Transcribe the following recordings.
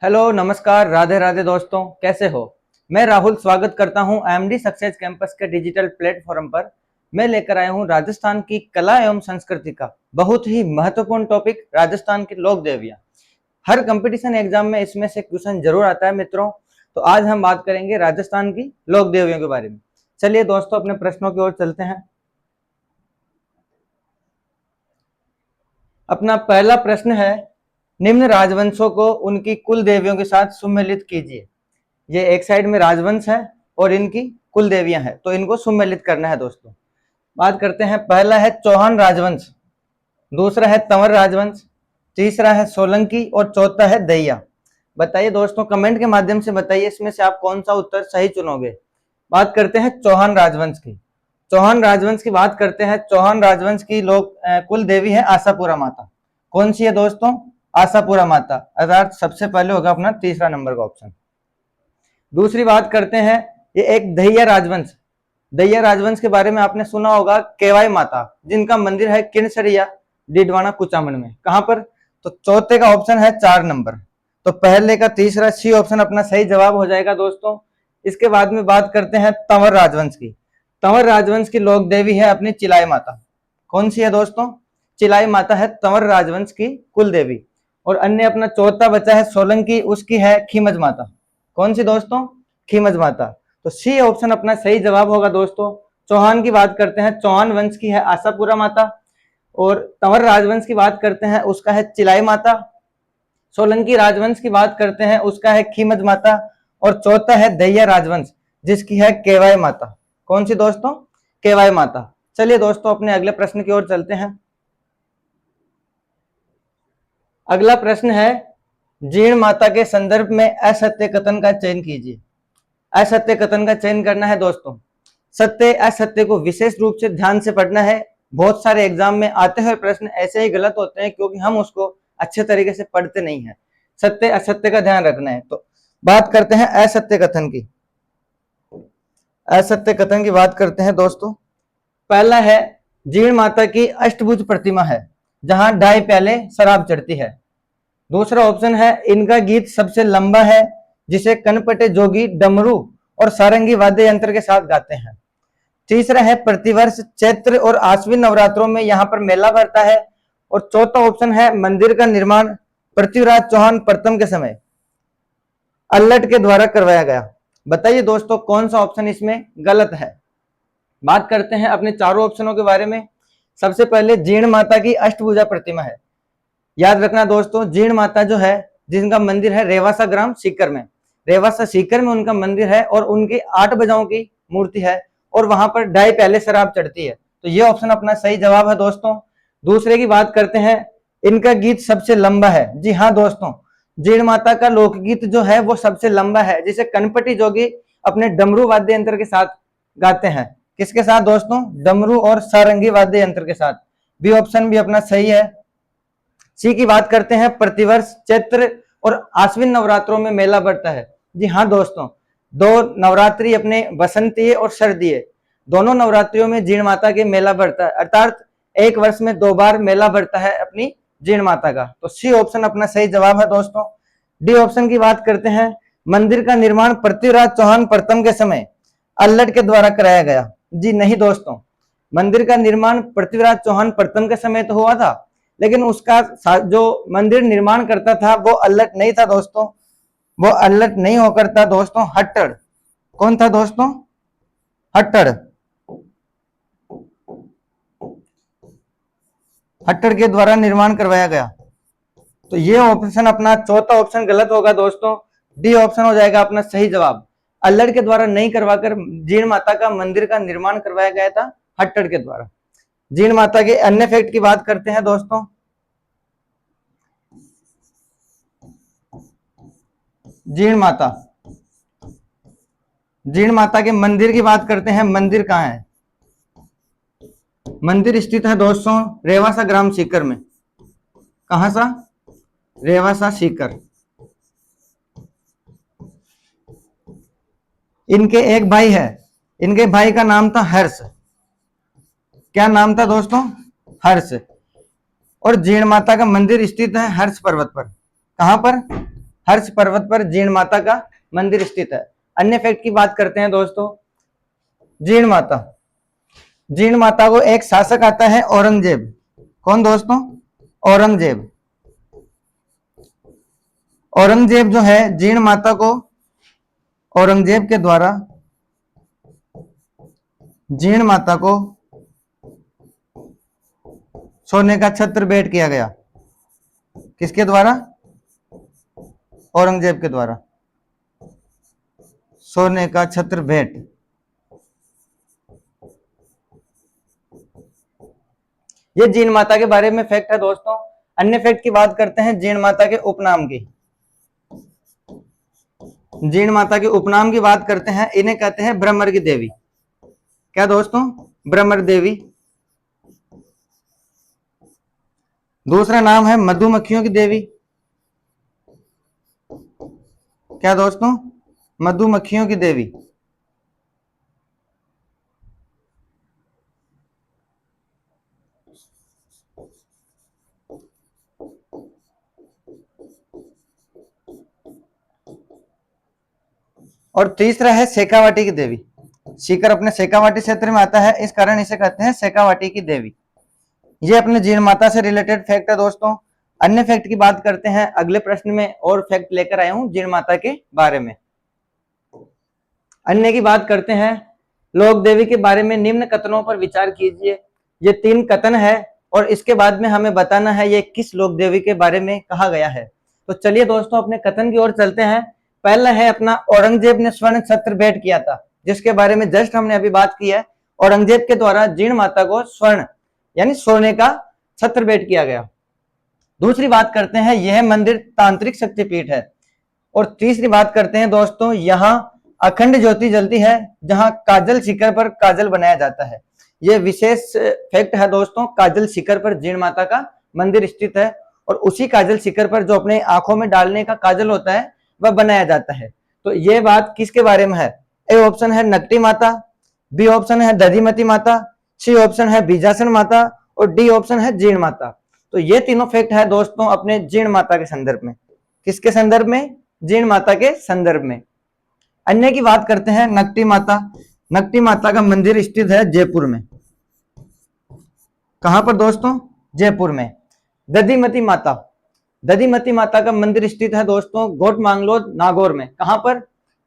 Hello, नमस्कार, राधे राधे दोस्तों, कैसे हो। मैं राहुल स्वागत करता हूं एमडी सक्सेस कैंपस के डिजिटल प्लेटफॉर्म पर। मैं लेकर आया हूं राजस्थान की कला एवं संस्कृति का बहुत ही महत्वपूर्ण टॉपिक, राजस्थान की लोक देवियां। हर कंपटीशन एग्जाम में इसमें से क्वेश्चन जरूर आता है मित्रों। तो आज हम बात करेंगे राजस्थान की लोक देवियों के बारे में। चलिए दोस्तों, अपने प्रश्नों की ओर चलते हैं। अपना पहला प्रश्न है, निम्न राजवंशों को उनकी कुल देवियों के साथ सुमेलित कीजिए। ये एक साइड में राजवंश है और इनकी कुल देवियां हैं, तो इनको सुमेलित करना है दोस्तों। बात करते हैं, पहला है चौहान राजवंश, दूसरा है तंवर राजवंश, तीसरा है सोलंकी और चौथा है दैया। बताइए दोस्तों, कमेंट के माध्यम से बताइए इसमें से आप कौन सा उत्तर सही चुनोगे। बात करते हैं चौहान राजवंश की। चौहान राजवंश की बात करते हैं, चौहान राजवंश की कुल देवी है आशापुरा माता। कौन सी है दोस्तों? आशापुरा माता, अर्थात सबसे पहले होगा अपना तीसरा नंबर का ऑप्शन। दूसरी बात करते हैं, ये एक दैया राजवंश। दैया राजवंश के बारे में आपने सुना होगा, केवाई माता, जिनका मंदिर है किनसरिया डीडवाना कुचामन में। कहां पर? तो चौथे का ऑप्शन है 4 नंबर। तो पहले का तीसरा सी ऑप्शन अपना सही जवाब हो जाएगा दोस्तों। इसके बाद में बात करते हैं तंवर राजवंश की। तंवर राजवंश की लोक देवी है अपनी चिलाई माता। कौन सी है दोस्तों? चिलाई माता है तंवर राजवंश की कुल देवी। और अन्य अपना चौथा बचा है सोलंकी, उसकी है खीमज माता। कौन सी दोस्तों? खीमज माता। तो सी ऑप्शन अपना सही जवाब होगा दोस्तों। चौहान की बात करते हैं, चौहान वंश की है आशापुरा माता। और तंवर राजवंश की बात करते हैं, उसका है चिलाई माता। सोलंकी राजवंश की बात करते हैं, उसका है खीमज माता। और चौथा है दैया राजवंश, जिसकी है केवाई माता। कौन सी दोस्तों? केवाई माता। चलिए दोस्तों, अपने अगले प्रश्न की ओर चलते हैं। अगला प्रश्न है, जीर्ण माता के संदर्भ में असत्य कथन का चयन कीजिए। असत्य कथन का चयन करना है दोस्तों। सत्य असत्य को विशेष रूप से ध्यान से पढ़ना है। बहुत सारे एग्जाम में आते हुए प्रश्न ऐसे ही गलत होते हैं क्योंकि हम उसको अच्छे तरीके से पढ़ते नहीं है। सत्य असत्य का ध्यान रखना है। तो बात करते हैं असत्य कथन की। असत्य कथन की बात करते हैं दोस्तों। पहला है, जीर्ण माता की अष्टभुज प्रतिमा है जहां 2.5 प्याले शराब चढ़ती है। दूसरा ऑप्शन है, इनका गीत सबसे लंबा है जिसे कनपटे जोगी डमरू और सारंगी वाद्य यंत्र के साथ गाते हैं। तीसरा है, प्रतिवर्ष चैत्र और आश्विन नवरात्रों में यहाँ पर मेला भरता है। और चौथा ऑप्शन है, मंदिर का निर्माण पृथ्वीराज चौहान प्रथम के समय अल्लट के द्वारा करवाया गया। बताइए दोस्तों, कौन सा ऑप्शन इसमें गलत है। बात करते हैं अपने चारों ऑप्शनों के बारे में। सबसे पहले, जीर्ण माता की अष्टभुजा प्रतिमा है। याद रखना दोस्तों, जीर्ण माता जो है, जिनका मंदिर है रेवासा ग्राम सीकर में, रेवासा सीकर में उनका मंदिर है और उनकी 8 भुजाओं की मूर्ति है और वहां पर 2.5 प्याले शराब चढ़ती है। तो ये ऑप्शन अपना सही जवाब है दोस्तों। दूसरे की बात करते हैं, इनका गीत सबसे लंबा है। जी हाँ दोस्तों, जीर्ण माता का लोकगीत जो है वो सबसे लंबा है, जिसे कनपटी जोगी अपने डमरू वाद्य यंत्र के साथ गाते हैं। किसके साथ दोस्तों? डमरू और सारंगी वाद्य यंत्र के साथ। बी ऑप्शन भी अपना सही है। सी की बात करते हैं, प्रतिवर्ष चैत्र और आश्विन नवरात्रों में मेला बढ़ता है। जी हाँ दोस्तों, 2 नवरात्रि अपने बसंतीय और शरदीय दोनों नवरात्रियों में जीर्ण माता के मेला बढ़ता है, अर्थात एक वर्ष में 2 बार मेला बढ़ता है अपनी जीर्ण माता का। तो सी ऑप्शन अपना सही जवाब है दोस्तों। डी ऑप्शन की बात करते हैं, मंदिर का निर्माण पृथ्वीराज चौहान प्रथम के समय अल्लट के द्वारा कराया गया। जी नहीं दोस्तों, मंदिर का निर्माण पृथ्वीराज चौहान प्रथम के समय तो हुआ था, लेकिन उसका जो मंदिर निर्माण करता था वो अल्लट नहीं था दोस्तों। वो अल्लट नहीं होकर था दोस्तों हट्टड़। कौन था दोस्तों? हट्टड़। हट्टड़ के द्वारा निर्माण करवाया गया। तो ये ऑप्शन अपना चौथा ऑप्शन गलत होगा दोस्तों। डी ऑप्शन हो जाएगा अपना सही जवाब। अल्लड़ के द्वारा नहीं करवाकर जीर्ण माता का मंदिर का निर्माण करवाया गया था हट्टड़ के द्वारा। जीर्ण माता के अन्य फैक्ट की बात करते हैं दोस्तों। जीर्ण माता, जीर्ण माता के मंदिर की बात करते हैं। मंदिर कहाँ है? मंदिर स्थित है दोस्तों रेवासा ग्राम सीकर में। कहां सा? रेवासा सीकर। इनके एक भाई है, इनके भाई का नाम था हर्ष। क्या नाम था दोस्तों? हर्ष। और जीर्ण माता का मंदिर स्थित है हर्ष पर्वत पर। कहां पर? हर्ष पर्वत पर जीण माता का मंदिर स्थित है। अन्य फैक्ट की बात करते हैं दोस्तों, जीण माता, जीण माता को एक शासक आता है औरंगजेब। कौन दोस्तों? औरंगजेब। औरंगजेब जो है जीण माता को औरंगजेब के द्वारा जीण माता को सोने का छत्र भेंट किया गया। किसके द्वारा? औरंगजेब के द्वारा सोने का छत्र भेंट। ये जीण माता के बारे में फैक्ट है दोस्तों। अन्य फैक्ट की बात करते हैं जीण माता के उपनाम की। जीण माता के उपनाम की बात करते हैं, इन्हें कहते हैं ब्रह्मर की देवी। क्या दोस्तों? ब्रह्मर देवी। दूसरा नाम है मधुमक्खियों की देवी। क्या दोस्तों? मधुमक्खियों की देवी। और तीसरा है शेखावाटी की देवी। सीकर अपने शेखावाटी क्षेत्र में आता है, इस कारण इसे कहते हैं शेखावाटी की देवी। ये अपने जीण माता से रिलेटेड फैक्ट है दोस्तों। अन्य फैक्ट की बात करते हैं अगले प्रश्न में, और फैक्ट लेकर आया हूं जीण माता के बारे में। अन्य की बात करते हैं, लोक देवी के बारे में निम्न कथनों पर विचार कीजिए। ये 3 कथन है और इसके बाद में हमें बताना है ये किस लोक देवी के बारे में कहा गया है। तो चलिए दोस्तों अपने कथन की ओर चलते हैं। पहला है अपना, औरंगजेब ने स्वर्ण छत्र भेंट किया था, जिसके बारे में जस्ट हमने अभी बात की है। औरंगजेब के द्वारा जीण माता को स्वर्ण यानी सोने का छत्र भेंट किया गया। दूसरी बात करते हैं, यह मंदिर तांत्रिक शक्तिपीठ है। और तीसरी बात करते हैं दोस्तों, यहाँ अखंड ज्योति जलती है, जहां काजल शिखर पर काजल बनाया जाता है। यह विशेष फैक्ट है दोस्तों, काजल शिखर पर जीण माता का मंदिर स्थित है और उसी काजल शिखर पर जो अपने आंखों में डालने का काजल होता है वह बनाया जाता है। तो यह बात किसके बारे में है? ए ऑप्शन है नकटी माता, बी ऑप्शन है दधिमती माता, सी ऑप्शन है बीजासन माता और डी ऑप्शन है जीण माता। तो ये तीनों फैक्ट है दोस्तों अपने जीण माता के संदर्भ में। किसके संदर्भ में? जीण माता के संदर्भ में। अन्य की बात करते हैं, नकटी माता। नकटी माता का मंदिर स्थित है जयपुर में। कहां पर दोस्तों? जयपुर में। दधिमती माता, दधिमती माता का मंदिर स्थित है दोस्तों गोट मांगलोद नागौर में। कहां पर?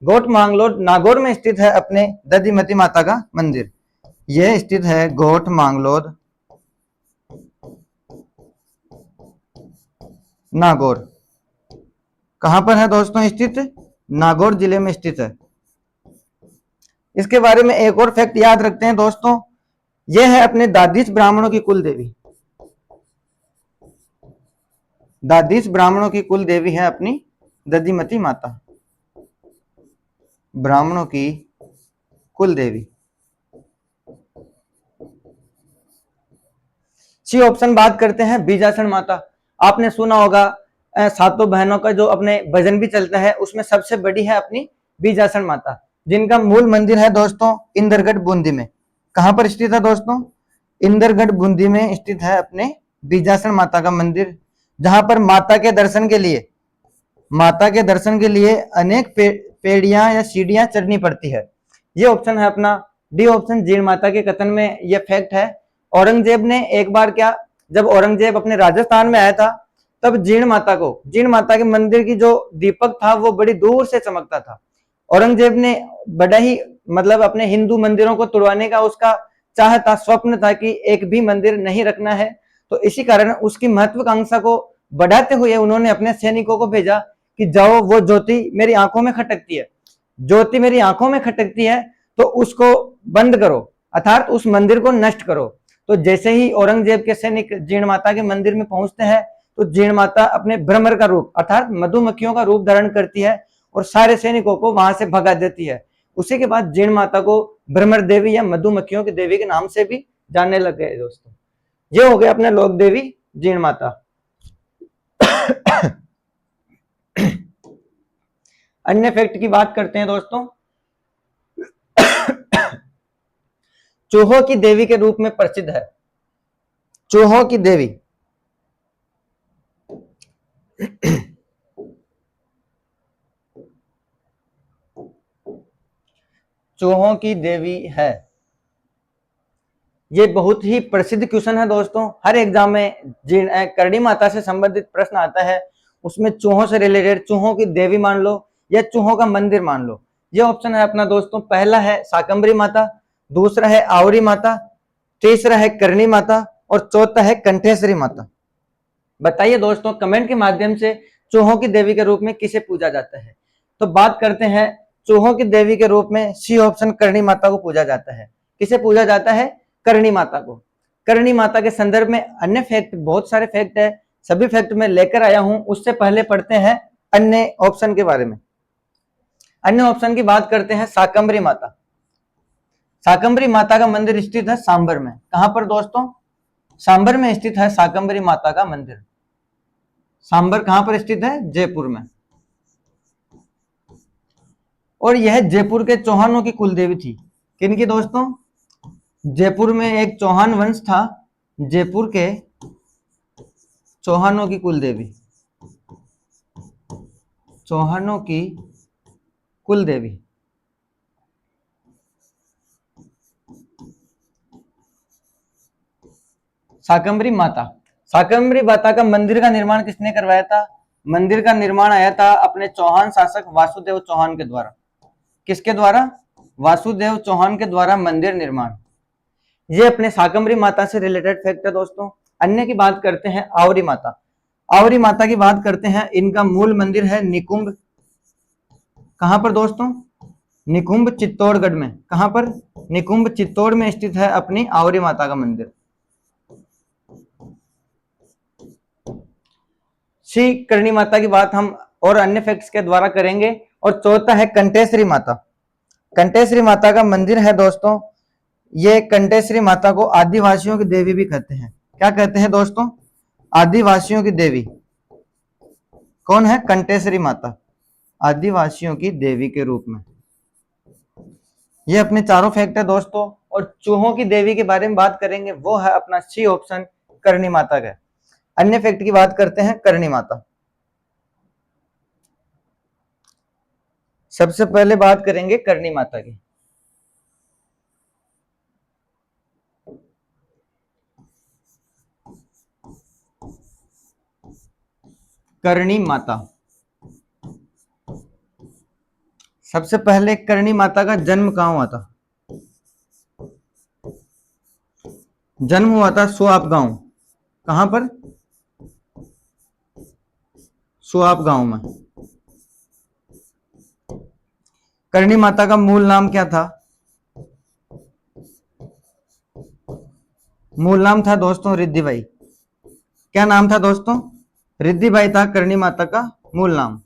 गोट मांगलोद नागौर में स्थित है अपने दधिमती माता का मंदिर। यह स्थित है गोट मांगलोद नागौर। कहां पर है दोस्तों स्थित? नागौर जिले में स्थित है। इसके बारे में एक और फैक्ट याद रखते हैं दोस्तों, यह है अपने दादीच ब्राह्मणों की कुल देवी। दादीच ब्राह्मणों की कुल देवी है अपनी दधिमती माता, ब्राह्मणों की कुल देवी। सी ऑप्शन बात करते हैं बीजासन माता। आपने सुना होगा सातों बहनों का जो अपने भजन भी चलता है, उसमें सबसे बड़ी है अपनी बीजासन माता, जिनका मूल मंदिर है दोस्तों इंदरगढ़ बूंदी में। कहां पर स्थित है दोस्तों? इंदरगढ़ बूंदी में स्थित है अपने बीजासन माता का मंदिर, जहां पर माता के दर्शन के लिए अनेक पेड़ियां या सीढ़ियां चढ़नी पड़ती है। ये ऑप्शन है अपना डी ऑप्शन, जीण माता के कथन में यह फैक्ट है। औरंगजेब ने एक बार क्या, जब औरंगजेब अपने राजस्थान में आया था, तब जीण माता के मंदिर की जो दीपक था वो बड़ी दूर से चमकता था। औरंगजेब ने बड़ा ही मतलब अपने हिंदू मंदिरों को तुड़वाने का उसका चाह था, स्वप्न था कि एक भी मंदिर नहीं रखना है। तो इसी कारण उसकी महत्वाकांक्षा को बढ़ाते हुए उन्होंने अपने सैनिकों को भेजा कि जाओ, वो ज्योति मेरी आंखों में खटकती है, ज्योति मेरी आंखों में खटकती है, तो उसको बंद करो, अर्थात उस मंदिर को नष्ट करो। तो जैसे ही औरंगजेब के सैनिक जीण माता के मंदिर में पहुंचते हैं, तो जीण माता अपने भ्रमर का रूप अर्थात मधुमक्खियों का रूप धारण करती है और सारे सैनिकों को वहां से भगा देती है। उसी के बाद जीण माता को भ्रमर देवी या मधुमक्खियों की देवी के नाम से भी जानने लग गए दोस्तों। ये हो गया अपने लोक देवी जीण माता। अन्य फैक्ट की बात करते हैं दोस्तों, चूहों की देवी के रूप में प्रसिद्ध है। चूहों की देवी चूहों की देवी है? ये बहुत ही प्रसिद्ध क्वेश्चन है दोस्तों, हर एग्जाम में करणी माता से संबंधित प्रश्न आता है, उसमें चूहों से रिलेटेड, चूहों की देवी मान लो या चूहों का मंदिर मान लो। ये ऑप्शन है अपना दोस्तों, पहला है शाकंभरी माता, दूसरा है आवरी माता, तीसरा है करणी माता और चौथा है कंठेश्वरी माता। बताइए दोस्तों कमेंट के माध्यम से चूहों की देवी के रूप में किसे पूजा जाता है? तो बात करते हैं, चूहों की देवी के रूप में सी ऑप्शन करणी माता को पूजा जाता है। किसे पूजा जाता है? करणी माता को। करणी माता के संदर्भ में अन्य फैक्ट, बहुत सारे फैक्ट है, सभी फैक्ट में लेकर आया हूं। उससे पहले पढ़ते हैं अन्य ऑप्शन के बारे में। अन्य ऑप्शन की बात करते हैं, शाकंभरी माता। शाकंभरी माता का मंदिर स्थित है सांबर में। कहां पर दोस्तों? सांबर में स्थित है शाकंभरी माता का मंदिर। सांबर कहां पर स्थित है? जयपुर में। और यह जयपुर के चौहानों की कुलदेवी थी। किनकी दोस्तों? जयपुर में एक चौहान वंश था, जयपुर के चौहानों की कुलदेवी, चौहानों की कुलदेवी। शाकंभरी माता। शाकंभरी माता का मंदिर का निर्माण किसने करवाया था? मंदिर का निर्माण आया था अपने चौहान शासक वासुदेव चौहान के द्वारा। किसके द्वारा? वासुदेव चौहान के द्वारा मंदिर निर्माण। ये अपने शाकंभरी माता से रिलेटेड फैक्ट है दोस्तों। अन्य की बात करते हैं, आवरी माता। आवरी माता की बात करते हैं, इनका मूल मंदिर है निकुंभ। कहां पर दोस्तों? निकुंभ चित्तौड़गढ़ में। कहां पर? निकुंभ चित्तौड़ में स्थित है अपनी आवरी माता का मंदिर। श्री करणी माता की बात हम और अन्य फैक्ट्स के द्वारा करेंगे। और चौथा है कंठेश्वरी माता। कंठेश्वरी माता का मंदिर है दोस्तों, ये कंठेश्वरी माता को आदिवासियों की देवी भी कहते हैं। क्या कहते हैं दोस्तों? आदिवासियों की देवी। कौन है? कंठेश्वरी माता, आदिवासियों की देवी के रूप में। ये अपने चारों फैक्ट है दोस्तों। और चूहों की देवी के बारे में बात करेंगे, वो है अपना सी ऑप्शन करणी माता का। अन्य फैक्ट की बात करते हैं, करणी माता। सबसे पहले बात करेंगे करणी माता की। करणी माता, सबसे पहले करणी माता का जन्म कहां हुआ था? जन्म हुआ था सुआप गांव। कहां पर? सुआप गांव में। करणी माता का मूल नाम क्या था? मूल नाम था दोस्तों रिद्धिबाई। क्या नाम था दोस्तों? रिद्धिबाई था करणी माता का मूल नाम।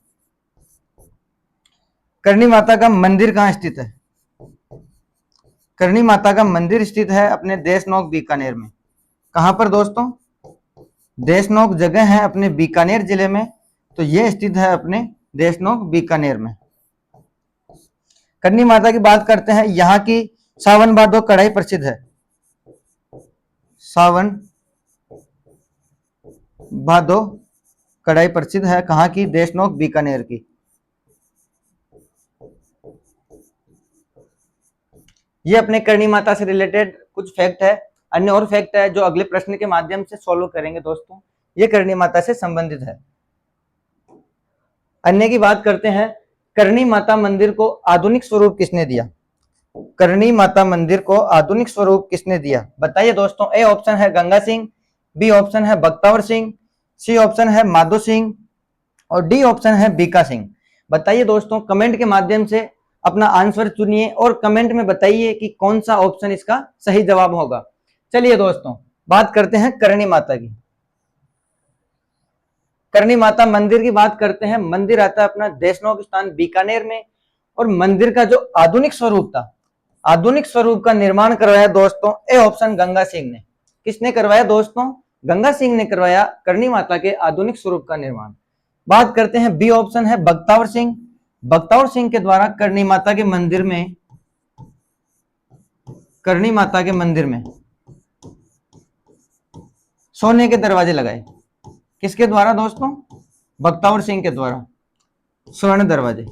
करणी माता का मंदिर कहां स्थित है? करणी माता का मंदिर स्थित है अपने देशनोक बीकानेर में। कहां पर दोस्तों? देशनोक जगह है अपने बीकानेर जिले में, तो यह स्थित है अपने देशनोक बीकानेर में। करणी माता की बात करते हैं, यहाँ की सावन भादो कढ़ाई प्रसिद्ध है। सावन भादो कढ़ाई प्रसिद्ध है कहाँ की? देशनोक बीकानेर की। ये अपने करणी माता से रिलेटेड कुछ फैक्ट है। अन्य और फैक्ट है जो अगले प्रश्न के माध्यम से सॉल्व करेंगे दोस्तों। ये करणी माता से संबंधित है। अन्य की बात करते हैं, करणी माता मंदिर को आधुनिक स्वरूप किसने दिया? करणी माता मंदिर को आधुनिक स्वरूप किसने दिया? बताइए दोस्तों। ए ऑप्शन है गंगा सिंह, बी ऑप्शन है बख्तावर सिंह, सी ऑप्शन है माधो सिंह और डी ऑप्शन है बीका सिंह। बताइए दोस्तों, कमेंट के माध्यम से अपना आंसर चुनिए और कमेंट में बताइए कि कौन सा ऑप्शन इसका सही जवाब होगा। चलिए दोस्तों, बात करते हैं करणी माता की। करणी माता मंदिर की बात करते हैं। मंदिर आता है अपना देशनोक स्थान बीकानेर में। और मंदिर का जो आधुनिक स्वरूप था, आधुनिक स्वरूप का निर्माण करवाया दोस्तों, ए ऑप्शन गंगा सिंह ने। किसने करवाया दोस्तों? गंगा सिंह ने करवाया करणी माता के आधुनिक स्वरूप का निर्माण। बात करते हैं, बी ऑप्शन है बख्तावर सिंह। बख्तावर सिंह के द्वारा करणी माता के मंदिर में, करणी माता के मंदिर में सोने के दरवाजे लगाए। किसके द्वारा दोस्तों? बख्तावर सिंह के द्वारा स्वर्ण दरवाजे,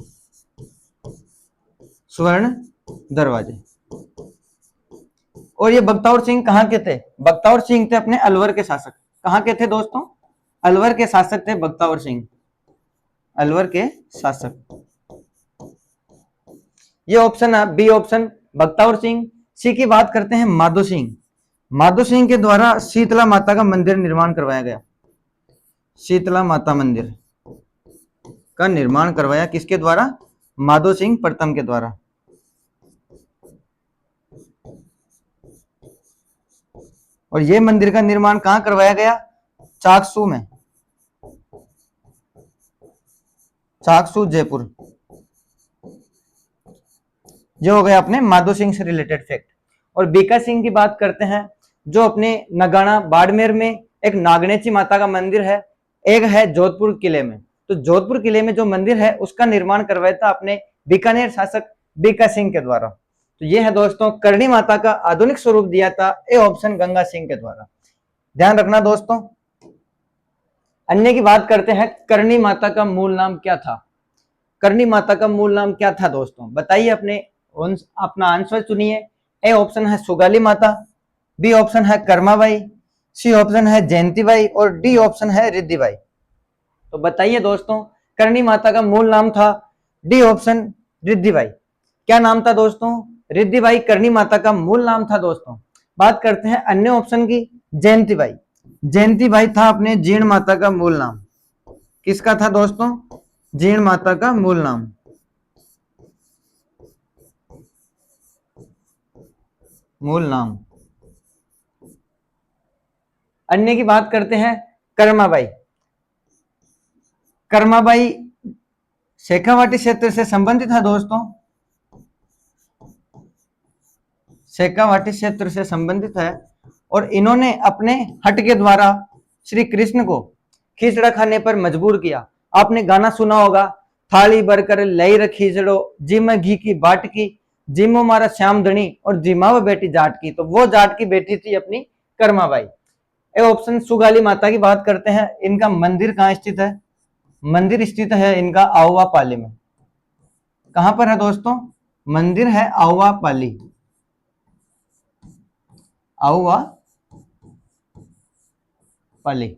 स्वर्ण दरवाजे। और ये बख्तावर सिंह कहाँ के थे? बख्तावर सिंह थे अपने अलवर के शासक। कहाँ के थे दोस्तों? अलवर के शासक थे बख्तावर सिंह, अलवर के शासक। ये ऑप्शन है बी ऑप्शन बख्तावर सिंह। सी की बात करते हैं माधो सिंह। माधो सिंह के द्वारा शीतला माता का मंदिर निर्माण करवाया गया। शीतला माता मंदिर का निर्माण करवाया किसके द्वारा? माधो सिंह प्रथम के द्वारा। और यह मंदिर का निर्माण कहां करवाया गया? चाकसू में, चाकसू जयपुर। जो हो गया अपने माधो सिंह से रिलेटेड फैक्ट। और बीका सिंह की बात करते हैं, जो अपने नगाना बाड़मेर में एक नागणेची माता का मंदिर है, एक है जोधपुर किले में। तो जोधपुर किले में जो मंदिर है उसका निर्माण करवाया था अपने बीकानेर शासक बीका सिंह के द्वारा। तो ये है दोस्तों, करणी माता का आधुनिक स्वरूप दिया था ए ऑप्शन गंगा सिंह के द्वारा। ध्यान रखना दोस्तों। अन्य की बात करते हैं, करणी माता का मूल नाम क्या था? करणी माता का मूल नाम क्या था दोस्तों? बताइए, अपना आंसर चुनिए। ए ऑप्शन है सुगाली माता, बी ऑप्शन है कर्माबाई, सी ऑप्शन है जयंतीबाई और डी ऑप्शन है रिद्धिबाई। तो बताइए दोस्तों, करणी माता का मूल नाम था डी ऑप्शन रिद्धिबाई। क्या नाम था दोस्तों? रिद्धिबाई करणी माता का मूल नाम था दोस्तों। बात करते हैं अन्य ऑप्शन की, जयंतीबाई। जयंतीबाई था अपने जीर्ण माता का मूल नाम। किसका था दोस्तों? जीर्ण माता का मूल नाम। मूल नाम। अन्य की बात करते हैं, कर्माबाई। कर्माबाई शेखावाटी क्षेत्र से संबंधित है दोस्तों, शेखावाटी क्षेत्र से संबंधित है। और इन्होंने अपने हट के द्वारा श्री कृष्ण को खिचड़ा खाने पर मजबूर किया। आपने गाना सुना होगा, थाली भरकर लई र खिचड़ो, जिम घी की बाट की, जिमो मारा श्याम धनी और जिमा वो बेटी जाट की। तो वो जाट की बेटी थी अपनी कर्माबाई। ए ऑप्शन सुगाली माता की बात करते हैं, इनका मंदिर कहाँ स्थित है? मंदिर स्थित है इनका आहुआ पाली में। कहां पर है दोस्तों? मंदिर है आहुआ पाली, आहुआ पाली।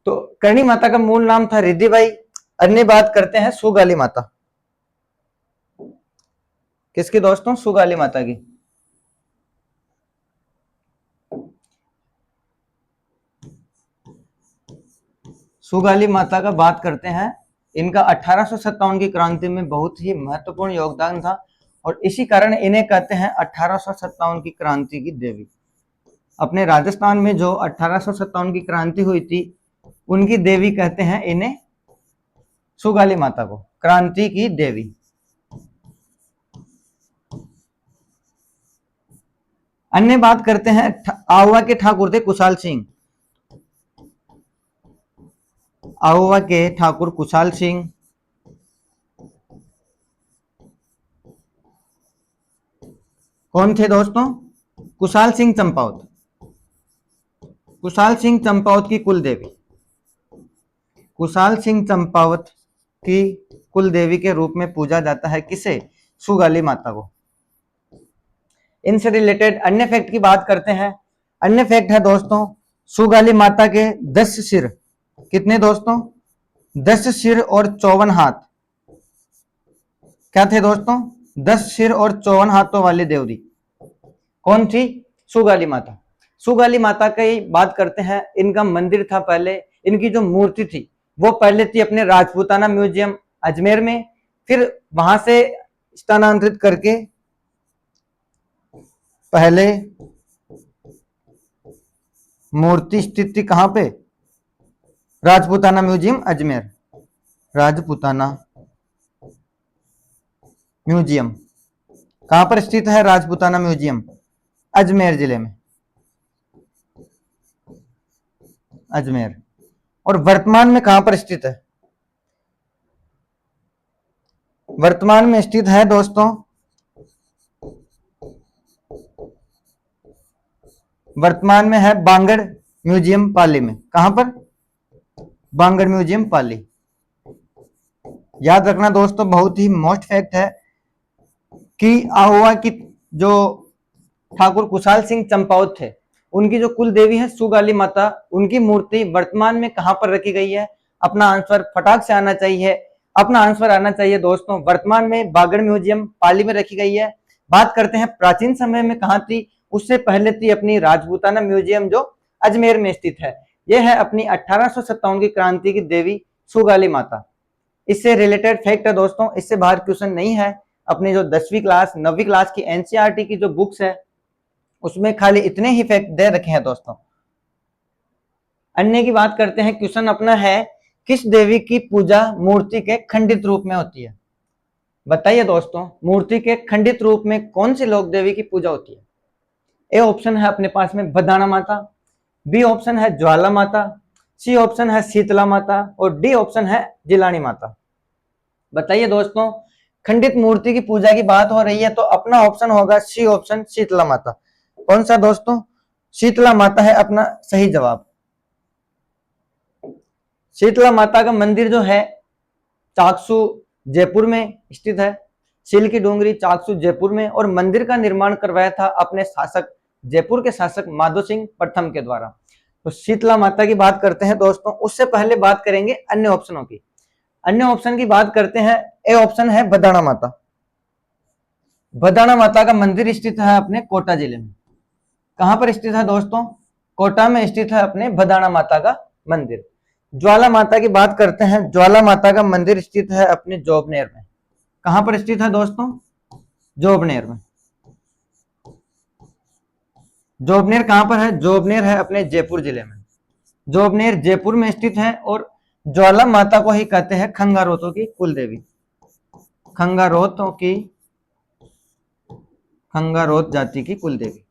तो करणी माता का मूल नाम था रिद्धिबाई। अन्य बात करते हैं सुगाली माता। किसकी दोस्तों? सुगाली माता की। सुगाली माता का बात करते हैं, इनका 1857 की क्रांति में बहुत ही महत्वपूर्ण योगदान था और इसी कारण इन्हें कहते हैं 1857 की क्रांति की देवी। अपने राजस्थान में जो 1857 की क्रांति हुई थी, उनकी देवी कहते हैं इन्हें, सुगाली माता को, क्रांति की देवी। अन्य बात करते हैं, आहुआ के ठाकुर थे कुशाल सिंह। आहुआ के ठाकुर कुशाल सिंह कौन थे दोस्तों? कुशाल सिंह चंपावत। कुशाल सिंह चंपावत की कुल देवी, कुशाल सिंह चंपावत की कुल देवी के रूप में पूजा जाता है किसे? सुगाली माता को। इनसे रिलेटेड अन्य फैक्ट की बात करते हैं। अन्य फैक्ट है दोस्तों, सुगाली माता के 10 सिर। कितने दोस्तों? 10 सिर और 54 हाथ। क्या थे दोस्तों? 10 सिर और 54 हाथों वाली देवी कौन थी? सुगाली माता। सुगाली माता की बात करते हैं, इनका मंदिर था पहले, इनकी जो मूर्ति थी वो पहले थी अपने राजपूताना म्यूजियम अजमेर में, फिर वहां से स्थानांतरित करके पहले मूर्ति स्थित थी कहां पे? राजपूताना म्यूजियम अजमेर। राजपूताना म्यूजियम कहां पर स्थित है? राजपूताना म्यूजियम अजमेर जिले में, अजमेर। और वर्तमान में कहां पर स्थित है? वर्तमान में स्थित है दोस्तों, वर्तमान में है बांगड़ म्यूजियम पाली में। कहां पर? बांगड़ म्यूजियम पाली। याद रखना दोस्तों, बहुत ही मोस्ट फैक्ट है, कि आहुआ की जो ठाकुर कुशाल सिंह चंपावत थे, उनकी जो कुल देवी है सुगाली माता, उनकी मूर्ति वर्तमान में कहां पर रखी गई है? अपना आंसर फटाक से आना चाहिए, अपना आंसर आना चाहिए दोस्तों। वर्तमान में बागड़ म्यूजियम पाली में रखी गई है। बात करते हैं प्राचीन समय में कहां थी? उससे पहले थी अपनी राजपूताना म्यूजियम जो अजमेर में स्थित है। यह है अपनी 1857 की क्रांति की देवी सुगाली माता। इससे रिलेटेड फैक्ट है दोस्तों, इससे बाहर क्वेश्चन नहीं है। अपनी जो 10वीं क्लास 9वीं क्लास की एनसीईआरटी की जो बुक्स है उसमें खाली इतने ही फैक्ट दे रखे हैं दोस्तों। अन्य की बात करते हैं। क्वेश्चन अपना है, किस देवी की पूजा मूर्ति के खंडित रूप में होती है? बताइए दोस्तों, मूर्ति के खंडित रूप में कौन सी लोक देवी की पूजा होती है? ए ऑप्शन है अपने पास में बदाना माता, बी ऑप्शन है ज्वाला माता, सी ऑप्शन है शीतला माता और डी ऑप्शन है जिलानी माता। बताइए दोस्तों, खंडित मूर्ति की पूजा की बात हो रही है तो अपना ऑप्शन होगा सी ऑप्शन शीतला माता। कौन सा दोस्तों? शीतला माता है अपना सही जवाब। शीतला माता का मंदिर जो है चाकसू जयपुर में स्थित है। शील की डोंगरी चाकसू जयपुर में, और मंदिर का निर्माण करवाया था अपने शासक जयपुर के शासक माधो सिंह प्रथम के द्वारा। तो शीतला माता की बात करते हैं दोस्तों। उससे पहले बात करेंगे अन्य ऑप्शनों की। अन्य ऑप्शन की बात करते हैं। ए ऑप्शन है बदाना माता। बदाना माता का मंदिर स्थित है अपने कोटा जिले में। कहां पर स्थित है दोस्तों? कोटा में स्थित है अपने बदाना माता का मंदिर। ज्वाला माता की बात करते हैं। ज्वाला माता का मंदिर स्थित है अपने जोबनेर में। कहां पर स्थित है दोस्तों? जोबनेर में। जोबनेर कहां पर है? जोबनेर है अपने जयपुर जिले में। जोबनेर जयपुर में स्थित है और ज्वाला माता को ही कहते हैं खंगारोतों की कुल देवी। खंगारोत जाति की कुल देवी।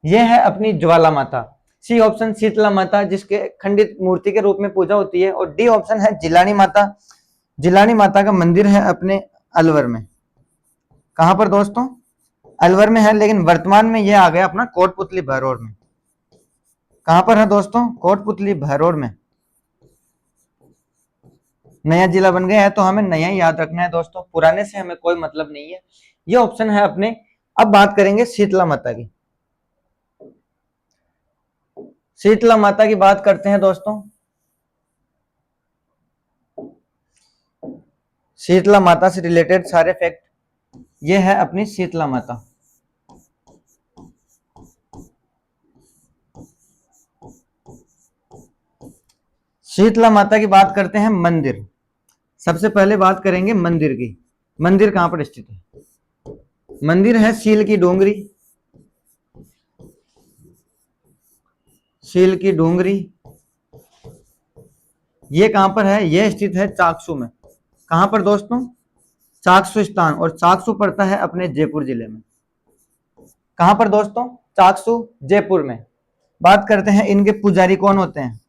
यह है अपनी ज्वाला माता। सी ऑप्शन शीतला माता जिसके खंडित मूर्ति के रूप में पूजा होती है, और डी ऑप्शन है जिलानी माता। जिलानी माता का मंदिर है अपने अलवर में। कहां पर दोस्तों? अलवर में है, लेकिन वर्तमान में यह आ गया अपना कोटपुतली भरौर में। कहां पर है दोस्तों? कोटपुतली भरौर में। नया जिला बन गया है तो हमें नया ही याद रखना है दोस्तों, पुराने से हमें कोई मतलब नहीं है। ये ऑप्शन है अपने। अब बात करेंगे शीतला माता की। शीतला माता की बात करते हैं दोस्तों। शीतला माता से रिलेटेड सारे फैक्ट। ये है अपनी शीतला माता। शीतला माता की बात करते हैं। मंदिर, सबसे पहले बात करेंगे मंदिर की। मंदिर कहां पर स्थित है? मंदिर है शील की डोंगरी। शील की डोंगरी ये कहां पर है? यह स्थित है चाकसू में। कहां पर दोस्तों? चाकसू स्थान, और चाकसू पड़ता है अपने जयपुर जिले में। कहां पर दोस्तों? चाकसू जयपुर में। बात करते हैं इनके पुजारी कौन होते हैं।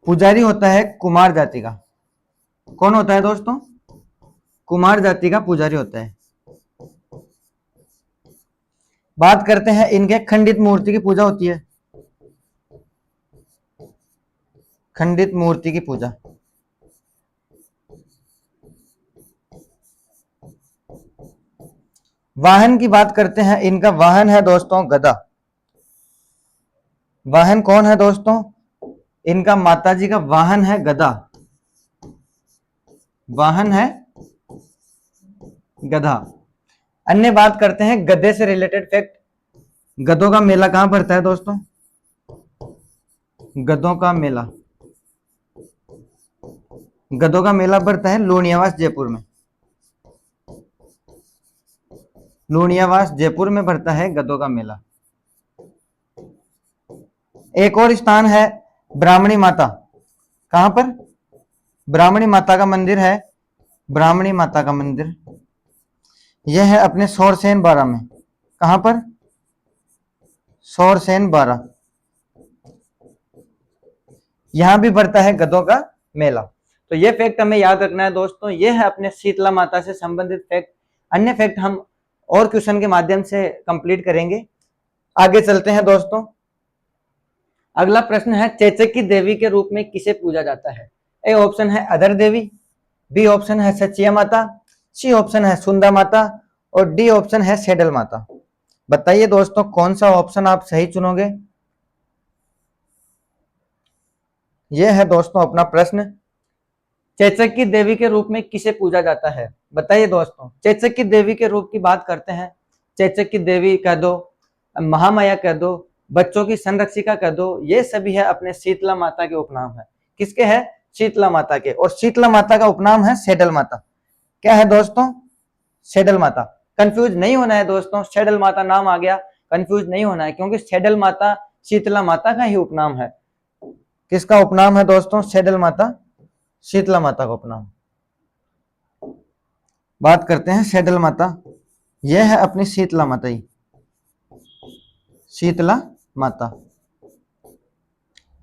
पुजारी होता है कुमार जाति का। कौन होता है दोस्तों? कुमार जाति का पुजारी होता है। बात करते हैं इनके खंडित मूर्ति की पूजा होती है। खंडित मूर्ति की पूजा। वाहन की बात करते हैं। इनका वाहन है दोस्तों गदा। वाहन कौन है दोस्तों? इनका माताजी का वाहन है गदा। वाहन है गधा। अन्य बात करते हैं गधे से रिलेटेड फैक्ट। गधों का मेला कहां पड़ता है दोस्तों? गधों का मेला, गधों का मेला पड़ता है लोनियावास जयपुर में। लोनियावास जयपुर में पड़ता है गधों का मेला। एक और स्थान है ब्राह्मणी माता। कहां पर? ब्राह्मणी माता का मंदिर है। ब्राह्मणी माता का मंदिर यह है अपने सोरसेन बारा में। कहां पर? सोरसेन बारा। यहां भी पड़ता है गधों का मेला। तो ये फैक्ट हमें याद रखना है दोस्तों। ये है अपने शीतला माता से संबंधित फैक्ट। अन्य फैक्ट हम और क्वेश्चन के माध्यम से कंप्लीट करेंगे। आगे चलते हैं दोस्तों। अगला प्रश्न है चेचक की देवी के रूप में किसे पूजा जाता है? ए ऑप्शन है अधर देवी, बी ऑप्शन है सचिया माता, सी ऑप्शन है सुंदा माता और डी ऑप्शन है सेडल माता। बताइए दोस्तों कौन सा ऑप्शन आप सही चुनोगे? यह है दोस्तों अपना प्रश्न, चेचक की देवी के रूप में किसे पूजा जाता है? बताइए दोस्तों, चेचक की देवी के रूप की बात करते हैं, चेचक की देवी कह दो, महामाया कह दो, बच्चों की संरक्षिका कह दो, ये सभी है अपने शीतला माता के उपनाम है। किसके है? शीतला माता के। और शीतला माता का उपनाम है सेडल माता। क्या है दोस्तों? सेडल माता। कंफ्यूज नहीं होना है दोस्तों, सेडल माता नाम आ गया, कंफ्यूज नहीं होना है, क्योंकि सेडल माता शीतला माता का ही उपनाम है। किसका उपनाम है दोस्तों? सेडल माता, शीतला माता का उपनाम। बात करते हैं सेडल माता, यह है अपनी शीतला माता ही, शीतला माता।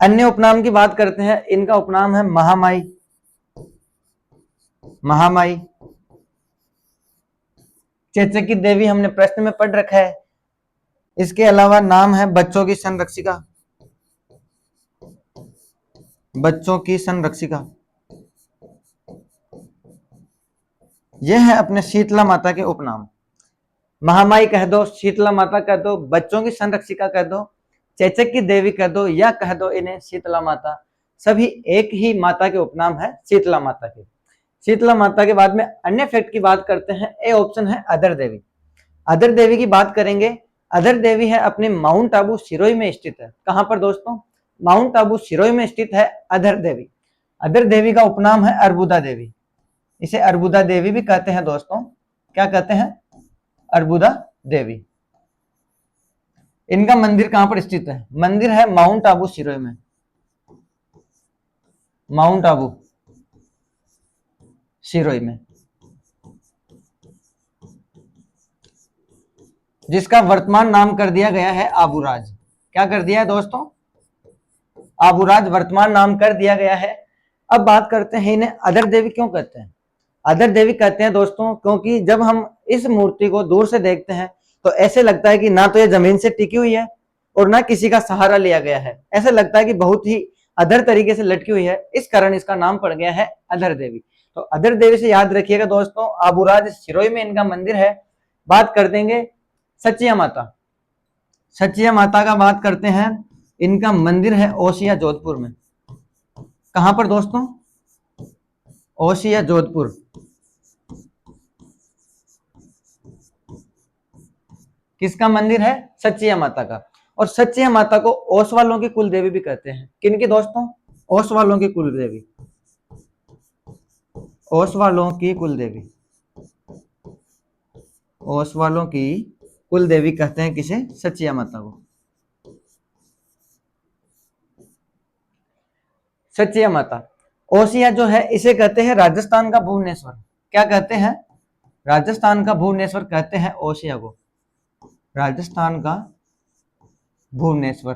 अन्य उपनाम की बात करते हैं, इनका उपनाम है महामाई, महामाई। चेचक की देवी हमने प्रश्न में पढ़ रखा है। इसके अलावा नाम है बच्चों की संरक्षिका, बच्चों की संरक्षिका। यह है अपने शीतला माता के उपनाम। महामाई कह दो, शीतला माता कह दो, बच्चों की संरक्षिका कह दो, चेचक की देवी कह दो या कह दो इन्हें शीतला माता, सभी एक ही माता के उपनाम है, शीतला माता के। शीतला माता के बाद में अन्य फैक्ट की बात करते हैं, ए ऑप्शन है अधर देवी। अधर देवी की बात करेंगे, अधर देवी है अपने माउंट आबू सिरोही में स्थित है। कहां पर दोस्तों? माउंट आबू सिरोही में स्थित है अधर देवी। अधर देवी का उपनाम है अर्बुदा देवी, इसे अर्बुदा देवी भी कहते हैं दोस्तों। क्या कहते हैं? अर्बुदा देवी। इनका मंदिर कहां पर स्थित है? मंदिर है माउंट आबू सिरोही में, माउंट आबू सिरोही में, जिसका वर्तमान नाम कर दिया गया है आबूराज। क्या कर दिया है दोस्तों? आबूराज वर्तमान नाम कर दिया गया है। अब बात करते हैं इन्हें अधर देवी क्यों कहते हैं? अधर देवी कहते हैं दोस्तों क्योंकि जब हम इस मूर्ति को दूर से देखते हैं तो ऐसे लगता है कि ना तो ये जमीन से टिकी हुई है और ना किसी का सहारा लिया गया है, ऐसे लगता है कि बहुत ही अधर तरीके से लटकी हुई है, इस कारण इसका नाम पड़ गया है अधर देवी। तो अधर देवी से याद रखिएगा दोस्तों, आबूराज सिरोही में इनका मंदिर है। बात कर देंगे सचिया माता। सचिया माता का बात करते हैं, इनका मंदिर है ओसिया जोधपुर में। कहां पर दोस्तों? ओसिया जोधपुर। किसका मंदिर है? सचिया माता का। और सचिया माता को ओस वालों की कुल देवी भी कहते हैं। किनकी दोस्तों? ओस वालों की कुल देवी, ओस वालों की कुल देवी, ओस वालों की कुल देवी कहते हैं किसे? सचिया माता को। सचिया माता। ओसिया जो है इसे कहते हैं राजस्थान का भुवनेश्वर। क्या कहते हैं? राजस्थान का भुवनेश्वर कहते हैं ओसिया को, राजस्थान का भुवनेश्वर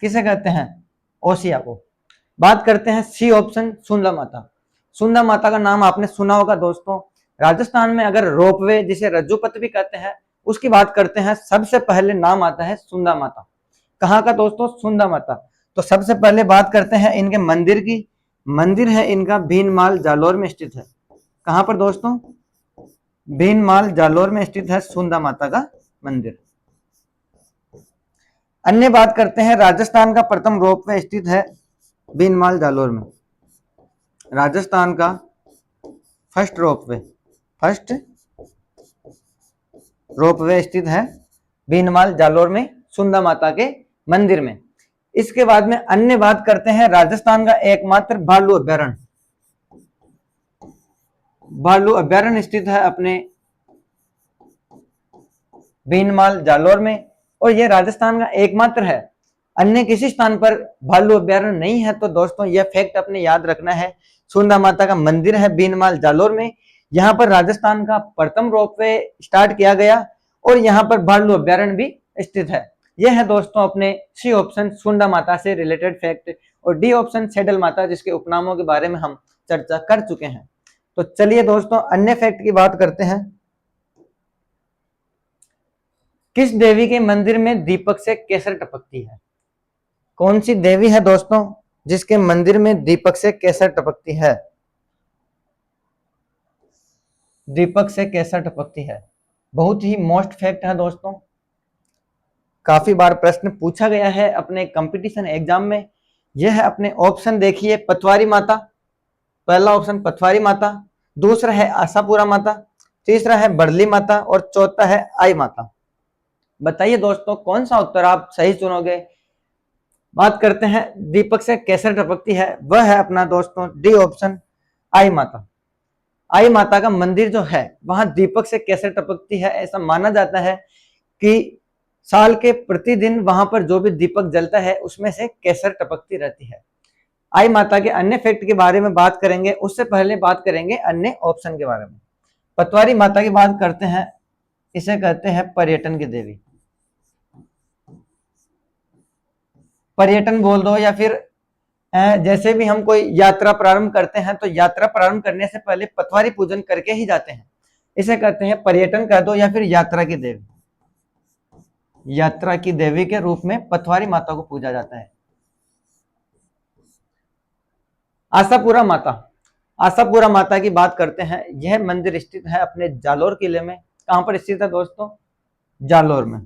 किसे कहते हैं? ओसिया को। बात करते हैं सी ऑप्शन सुंदा माता। सुंदा माता का नाम आपने सुना होगा दोस्तों। राजस्थान में अगर रोपवे जिसे रज्जुपथ भी कहते हैं उसकी बात करते हैं, सबसे पहले नाम आता है सुंदा माता। कहाँ का दोस्तों? सुंदा माता। तो सबसे पहले बात करते हैं इनके मंदिर की। मंदिर है इनका भीनमाल जालोर में स्थित है। कहां पर दोस्तों? भीनमाल जालोर में स्थित है सुंदा माता का मंदिर। अन्य बात करते हैं, राजस्थान का प्रथम रोपवे स्थित है भीनमाल जालोर में। राजस्थान का फर्स्ट रोपवे स्थित है भीनमाल जालोर में सुंदा माता के मंदिर में। इसके बाद में अन्य बात करते हैं, राजस्थान का एकमात्र भालू अभ्यारण्य, भालू अभ्यारण्य स्थित है अपने भीनमाल जालोर में और यह राजस्थान का एकमात्र है। अन्य किसी स्थान पर भालू अभ्यारण्य नहीं है। तो दोस्तों यह फैक्ट अपने याद रखना है। सुंदा माता का मंदिर है भीनमाल जालोर में, यहाँ पर राजस्थान का प्रथम रोपवे स्टार्ट किया गया और यहाँ पर भालू अभ्यारण्य भी स्थित है। यह है दोस्तों अपने सी ऑप्शन सुंदा माता से रिलेटेड फैक्ट और डी ऑप्शन सेडल माता जिसके उपनामों के बारे में हम चर्चा कर चुके हैं। तो चलिए दोस्तों अन्य फैक्ट की बात करते हैं। किस देवी के मंदिर में दीपक से केसर टपकती है? कौन सी देवी है दोस्तों जिसके मंदिर में दीपक से केसर टपकती है? दीपक से केसर टपकती है। बहुत ही मोस्ट फैक्ट है दोस्तों, काफी बार प्रश्न पूछा गया है अपने कंपटीशन एग्जाम में। यह है अपने ऑप्शन देखिए, पथवारी माता, पहला ऑप्शन पथवारी माता, दूसरा है आशापुरा माता, तीसरा है बड़ली माता और चौथा है आई माता। बताइए दोस्तों कौन सा उत्तर आप सही चुनोगे? बात करते हैं दीपक से केसर टपकती है, वह है अपना दोस्तों डी ऑप्शन, आई माता। आई माता का मंदिर जो है वहां दीपक से केसर टपकती है। ऐसा माना जाता है कि साल के प्रतिदिन वहां पर जो भी दीपक जलता है उसमें से केसर टपकती रहती है। आई माता के अन्य फैक्ट के बारे में बात करेंगे, उससे पहले बात करेंगे अन्य ऑप्शन के बारे में। पतवारी माता की बात करते हैं, इसे कहते हैं पर्यटन की देवी। पर्यटन बोल दो या फिर जैसे भी हम कोई यात्रा प्रारंभ करते हैं तो यात्रा प्रारंभ करने से पहले पतवारी पूजन करके ही जाते हैं, इसे कहते हैं पर्यटन कह दो या फिर यात्रा की देवी। यात्रा की देवी के रूप में पथवारी माता को पूजा जाता है। आशापुरा माता, आशापुरा माता की बात करते हैं, यह मंदिर स्थित है अपने जालोर किले में। कहां पर स्थित है दोस्तों? जालोर में।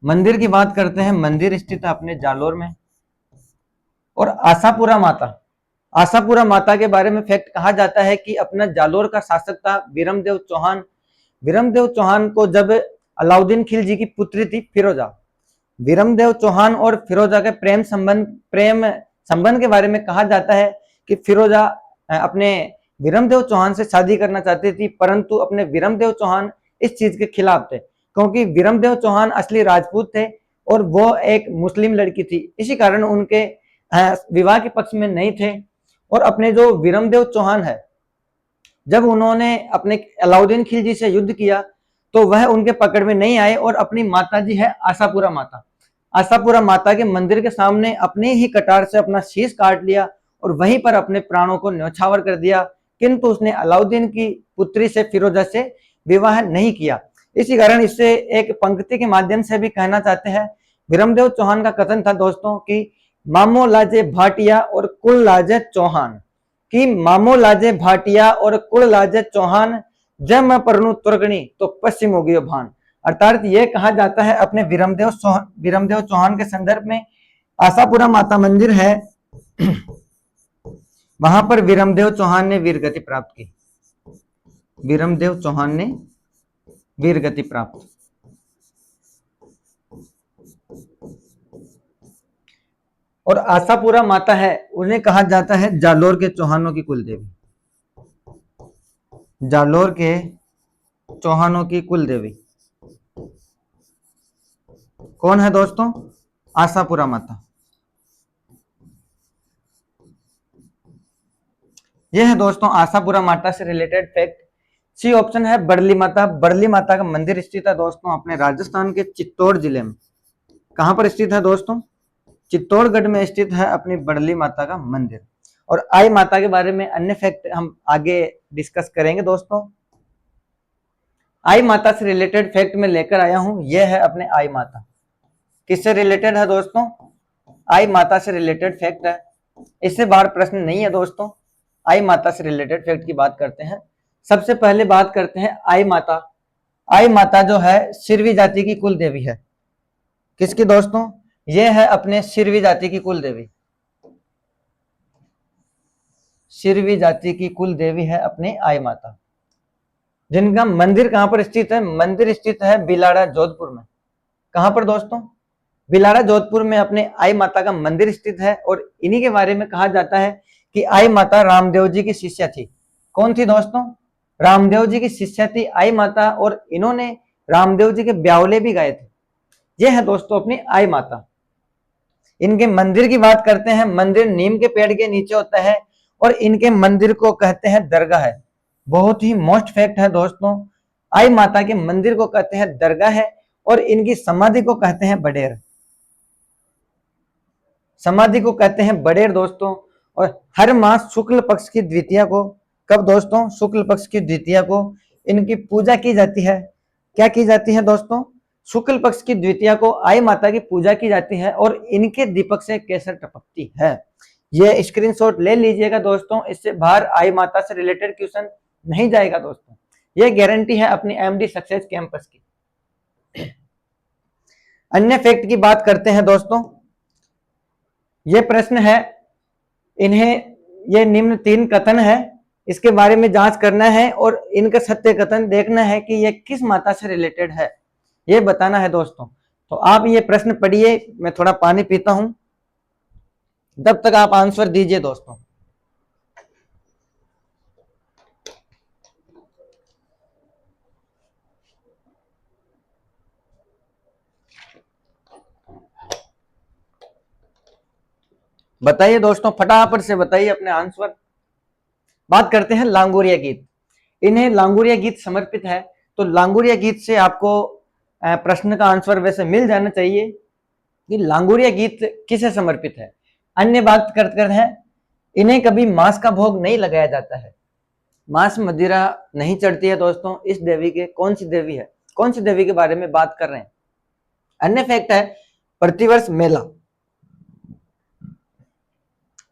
मंदिर की बात करते हैं, मंदिर स्थित है अपने जालोर में। और आशापुरा माता, आशापुरा माता के बारे में फैक्ट कहा जाता है कि अपना जालोर का शासक था विरमदेव चौहान। विरमदेव चौहान को जब अलाउद्दीन खिलजी की पुत्री थी फिरोजा, विरमदेव चौहान और फिरोजा के प्रेम संबंध के बारे में कहा जाता है कि फिरोजा अपने विरमदेव चौहान से शादी करना चाहती थी, परंतु अपने विरमदेव चौहान इस चीज के खिलाफ थे, क्योंकि विरमदेव चौहान असली राजपूत थे और वो एक मुस्लिम लड़की थी, इसी कारण उनके विवाह के पक्ष में नहीं थे। और अपने जो विरमदेव चौहान है, जब उन्होंने अपने अलाउद्दीन खिलजी से युद्ध किया तो वह उनके पकड़ में नहीं आए और अपनी माता जी है आशापुरा माता, आशापुरा माता के मंदिर के सामने अपने ही कटार से अपना शीश काट लिया और वहीं पर अपने प्राणों को न्यौछावर कर दिया, किंतु उसने अलाउद्दीन की पुत्री से फिरोजा से विवाह नहीं किया। इसी कारण इससे एक पंक्ति के माध्यम से भी कहना चाहते हैं, विरमदेव चौहान का कथन था दोस्तों कि मामो लाजे भाटिया और कुल लाजे चौहान, कि मामो लाजे भाटिया और कुल लाजे चौहान, जब मैं परनु तुर्गनी तो पश्चिम हो गयो भान। अर्थात यह कहा जाता है अपने विरमदेव चौहान के संदर्भ में। आशापुरा माता मंदिर है, वहां पर विरमदेव चौहान ने वीरगति प्राप्त की, विरमदेव चौहान ने वीरगति प्राप्त। और आशापुरा माता है, उन्हें कहा जाता है जालोर के चौहानों की कुल देवी, जालोर के चौहानों की कुल देवी कौन है दोस्तों? आशापुरा माता। यह है दोस्तों आशापुरा माता से रिलेटेड फैक्ट। सी ऑप्शन है बड़ली माता। बड़ली माता का मंदिर स्थित है दोस्तों अपने राजस्थान के चित्तौड़ जिले में। कहां पर स्थित है दोस्तों? चित्तौड़गढ़ में स्थित है अपनी बड़ली माता का मंदिर। और आई माता के बारे में अन्य फैक्ट हम आगे डिस्कस करेंगे दोस्तों। आई माता से रिलेटेड फैक्ट में लेकर आया हूं, यह है अपने आई माता। किससे रिलेटेड है दोस्तों? आई माता से रिलेटेड फैक्ट है, इससे बाहर प्रश्न नहीं है दोस्तों। आई माता से रिलेटेड फैक्ट की बात करते हैं। सबसे पहले बात करते हैं आई माता। आई माता जो है सिरवी जाति की कुल देवी है। किसकी दोस्तों? यह है अपने सिरवी जाति की कुल देवी। सिरवी जाति की कुल देवी है अपनी आई माता, जिनका मंदिर कहां पर स्थित है? मंदिर स्थित है बिलाड़ा जोधपुर में। कहां पर दोस्तों? बिलाड़ा जोधपुर में अपने आई माता का मंदिर स्थित है। और इन्हीं के बारे में कहा जाता है कि आई माता रामदेव जी की शिष्या थी। कौन थी दोस्तों? रामदेव जी की शिष्या थी आई माता, और इन्होंने रामदेव जी के ब्यावले भी गाए थे। यह है दोस्तों अपनी आई माता। इनके मंदिर की बात करते हैं, मंदिर नीम के पेड़ के नीचे होता है और इनके मंदिर को कहते हैं दरगाह है। बहुत ही मोस्ट फैक्ट है दोस्तों, आई माता के मंदिर को कहते हैं दरगाह है और इनकी समाधि को कहते हैं बडेर। समाधि को कहते हैं बडेर दोस्तों। और हर मास शुक्ल पक्ष की द्वितीया को, कब दोस्तों? शुक्ल पक्ष की द्वितीया को इनकी पूजा की जाती है। क्या की जाती है दोस्तों? शुक्ल पक्ष की द्वितीया को आई माता की पूजा की जाती है और इनके दीपक से केसर टपकती है। ये स्क्रीनशॉट ले लीजिएगा दोस्तों, इससे बाहर आई माता से रिलेटेड क्वेश्चन नहीं जाएगा दोस्तों, ये गारंटी है अपनी एमडी सक्सेस कैंपस की। अन्य फैक्ट की बात करते हैं दोस्तों। ये प्रश्न है, इन्हें ये निम्न 3 कथन है, इसके बारे में जांच करना है और इनका सत्य कथन देखना है कि ये किस माता से रिलेटेड है, ये बताना है दोस्तों। तो आप ये प्रश्न पढ़िए, मैं थोड़ा पानी पीता हूं, तब तक आप आंसर दीजिए दोस्तों। बताइए दोस्तों, फटाफट से बताइए अपने आंसर। बात करते हैं लांगोरिया गीत। इन्हें लांगोरिया गीत समर्पित है, तो लांगोरिया गीत से आपको प्रश्न का आंसर वैसे मिल जाना चाहिए कि लांगोरिया गीत किसे समर्पित है। अन्य बात करते हैं, इन्हें कभी मांस का भोग नहीं लगाया जाता है, मांस मदिरा नहीं चढ़ती है दोस्तों इस देवी के। कौन सी देवी है, कौन सी देवी के बारे में बात कर रहे हैं? अन्य फैक्ट है, प्रतिवर्ष मेला,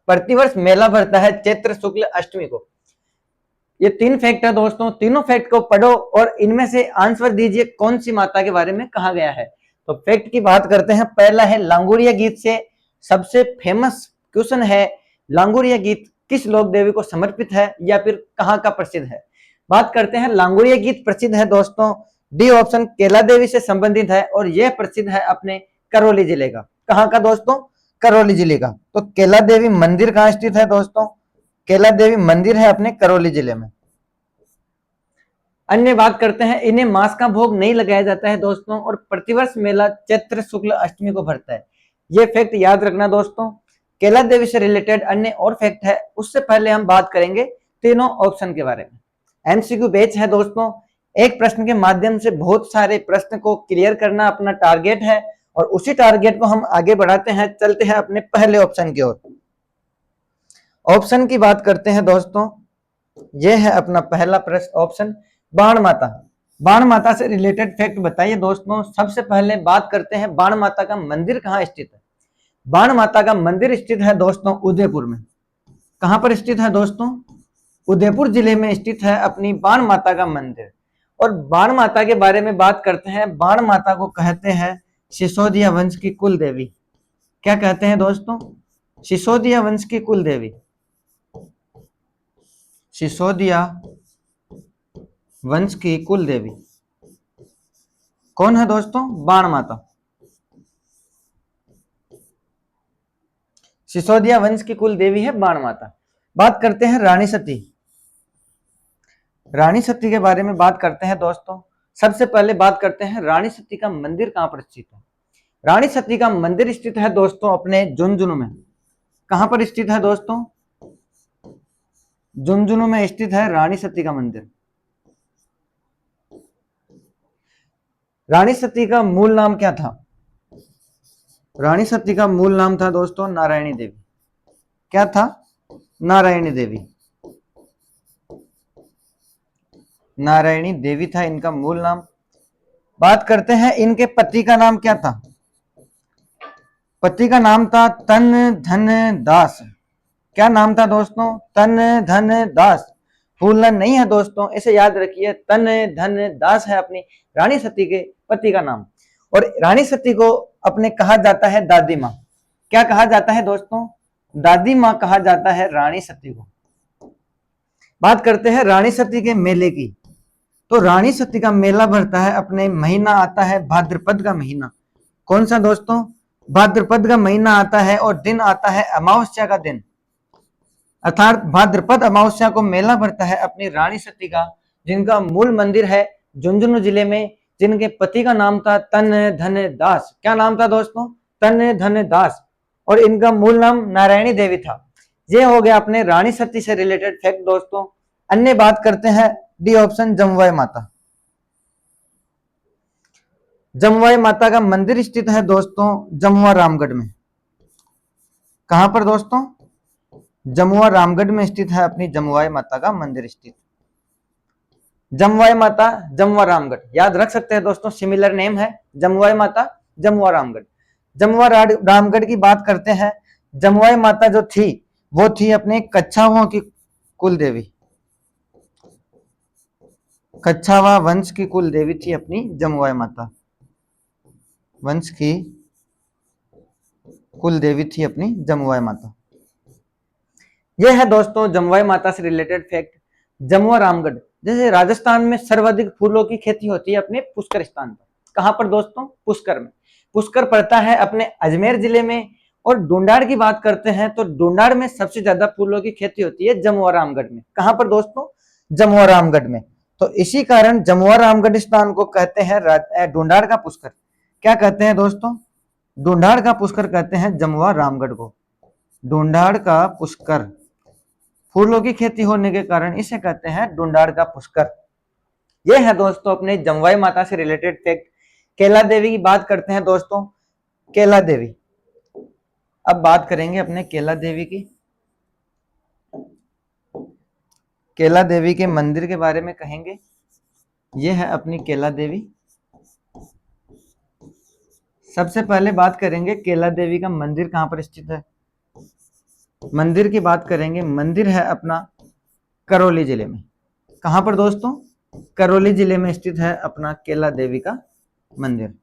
प्रतिवर्ष मेला भरता है चैत्र शुक्ल अष्टमी को। ये 3 फैक्ट है दोस्तों, तीनों फैक्ट को पढ़ो और इनमें से आंसर दीजिए कौन सी माता के बारे में कहा गया है। तो फैक्ट की बात करते हैं, पहला है लांगोरिया गीत से सबसे फेमस क्वेश्चन है, लांगोरिया गीत किस लोक देवी को समर्पित है या फिर कहाँ का प्रसिद्ध है। बात करते हैं, लांगोरिया गीत प्रसिद्ध है दोस्तों, डी ऑप्शन केला देवी से संबंधित है और यह प्रसिद्ध है अपने करौली जिले का। कहाँ का दोस्तों? करौली जिले का। तो केला देवी मंदिर कहाँ स्थित है दोस्तों? केला देवी मंदिर है अपने करौली जिले में। अन्य बात करते हैं, इन्हें मांस का भोग नहीं लगाया जाता है दोस्तों और प्रतिवर्ष मेला चैत्र शुक्ल अष्टमी को भरता है। ये फैक्ट याद रखना दोस्तों। केला देवी से रिलेटेड अन्य और फैक्ट है, उससे पहले हम बात करेंगे तीनों ऑप्शन के बारे में। एमसीक्यू बैच है दोस्तों, एक प्रश्न के माध्यम से बहुत सारे प्रश्न को क्लियर करना अपना टारगेट है और उसी टारगेट को हम आगे बढ़ाते हैं। चलते हैं अपने पहले ऑप्शन की ओर। ऑप्शन की बात करते हैं दोस्तों, यह है अपना पहला प्रश्न ऑप्शन, बाण माता। बाण माता से रिलेटेड फैक्ट बताइए दोस्तों। सबसे पहले बात करते हैं, बाण माता का मंदिर कहाँ स्थित है। बाण माता का मंदिर स्थित है दोस्तों उदयपुर में। कहां पर स्थित है दोस्तों? उदयपुर जिले में स्थित है अपनी बाण माता का मंदिर। और बाण माता के बारे में बात करते हैं, बाण माता को कहते हैं सिसोदिया वंश की कुल देवी। क्या कहते हैं दोस्तों? सिसोदिया वंश की कुल देवी। सिसोदिया वंश की कुल देवी कौन है दोस्तों? बाण माता। सिसोदिया वंश की कुल देवी है बाण माता। बात करते हैं रानी सती। रानी सती के बारे में बात करते हैं दोस्तों। सबसे पहले बात करते हैं रानी सती का मंदिर कहां पर स्थित है। रानी सती का मंदिर स्थित है दोस्तों अपने झुंझुनू में। कहां पर स्थित है दोस्तों? झुंझुनू में स्थित है रानी सती का मंदिर। रानी सती का मूल नाम क्या था? रानी सती का मूल नाम था दोस्तों नारायणी देवी। क्या था? नारायणी देवी। नारायणी देवी था इनका मूल नाम। बात करते हैं, इनके पति का नाम क्या था? पति का नाम था तन धन दास। क्या नाम था दोस्तों? तन धन दास। भूलना नहीं है दोस्तों, इसे याद रखिए, तन धन दास है अपनी रानी सती के पति का नाम। और रानी सती को अपने कहा जाता है दादी माँ। क्या कहा जाता है दोस्तों? दादी माँ कहा जाता है रानी सती को। बात करते हैं रानी सती के मेले की। तो रानी सती का मेला भरता है अपने, महीना आता है भाद्रपद का महीना। कौन सा दोस्तों? भाद्रपद का महीना आता है और दिन आता है अमावस्या का दिन, अर्थात भाद्रपद अमावस्या को मेला भरता है अपनी रानी सती का, जिनका मूल मंदिर है झुंझुनू जिले में, जिनके पति का नाम था तन धन दास। क्या नाम था दोस्तों? तन धन दास। और इनका मूल नाम नारायणी देवी था। ये हो गया अपने रानी सती से रिलेटेड फैक्ट दोस्तों। अन्य बात करते हैं, डी ऑप्शन जमवाई माता। जमवाई माता का मंदिर स्थित है दोस्तों जमुआ रामगढ़ में। कहां पर दोस्तों? जमुआ रामगढ़ में स्थित है अपनी जमुआई माता का मंदिर स्थित। जमवाई माता, जमवा रामगढ़, याद रख सकते हैं दोस्तों, सिमिलर नेम है जमवाई माता, जमवा रामगढ़। जमवा रामगढ़ की बात करते हैं, जमवाई माता जो थी वो थी अपने कच्छावों की कुल देवी, कच्छावा वंश की कुल देवी थी अपनी जमवाई माता, वंश की कुल देवी थी अपनी जमवाई माता। यह है दोस्तों जमवाई माता से रिलेटेड फैक्ट। जमवा रामगढ़, जैसे राजस्थान में सर्वाधिक फूलों की खेती होती है अपने पुष्कर स्थान पर। कहां पर दोस्तों? पुष्कर में। पुष्कर पड़ता है अपने अजमेर जिले में। और डूंडाड़ की बात करते हैं तो डूंडाड़ में सबसे ज्यादा फूलों की खेती होती है जमवा रामगढ़ में। कहां पर दोस्तों? जमवा रामगढ़ में। तो इसी कारण जमवा रामगढ़ स्थान को कहते हैं डूंडाड़ का पुष्कर। क्या कहते हैं दोस्तों? डूंडाड़ का पुष्कर कहते हैं जमवा रामगढ़ को। डूंडाड़ का पुष्कर, फूलों की खेती होने के कारण इसे कहते हैं डूंडाड़ का पुष्कर। यह है दोस्तों अपने जमवाई माता से रिलेटेड फैक्ट। केला देवी की बात करते हैं दोस्तों। केला देवी, अब बात करेंगे अपने केला देवी की। केला देवी के मंदिर के बारे में कहेंगे। यह है अपनी केला देवी। सबसे पहले बात करेंगे केला देवी का मंदिर कहां पर स्थित है। मंदिर की बात करेंगे, मंदिर है अपना करौली जिले में। कहां पर दोस्तों? करौली जिले में स्थित है अपना केला देवी का मंदिर।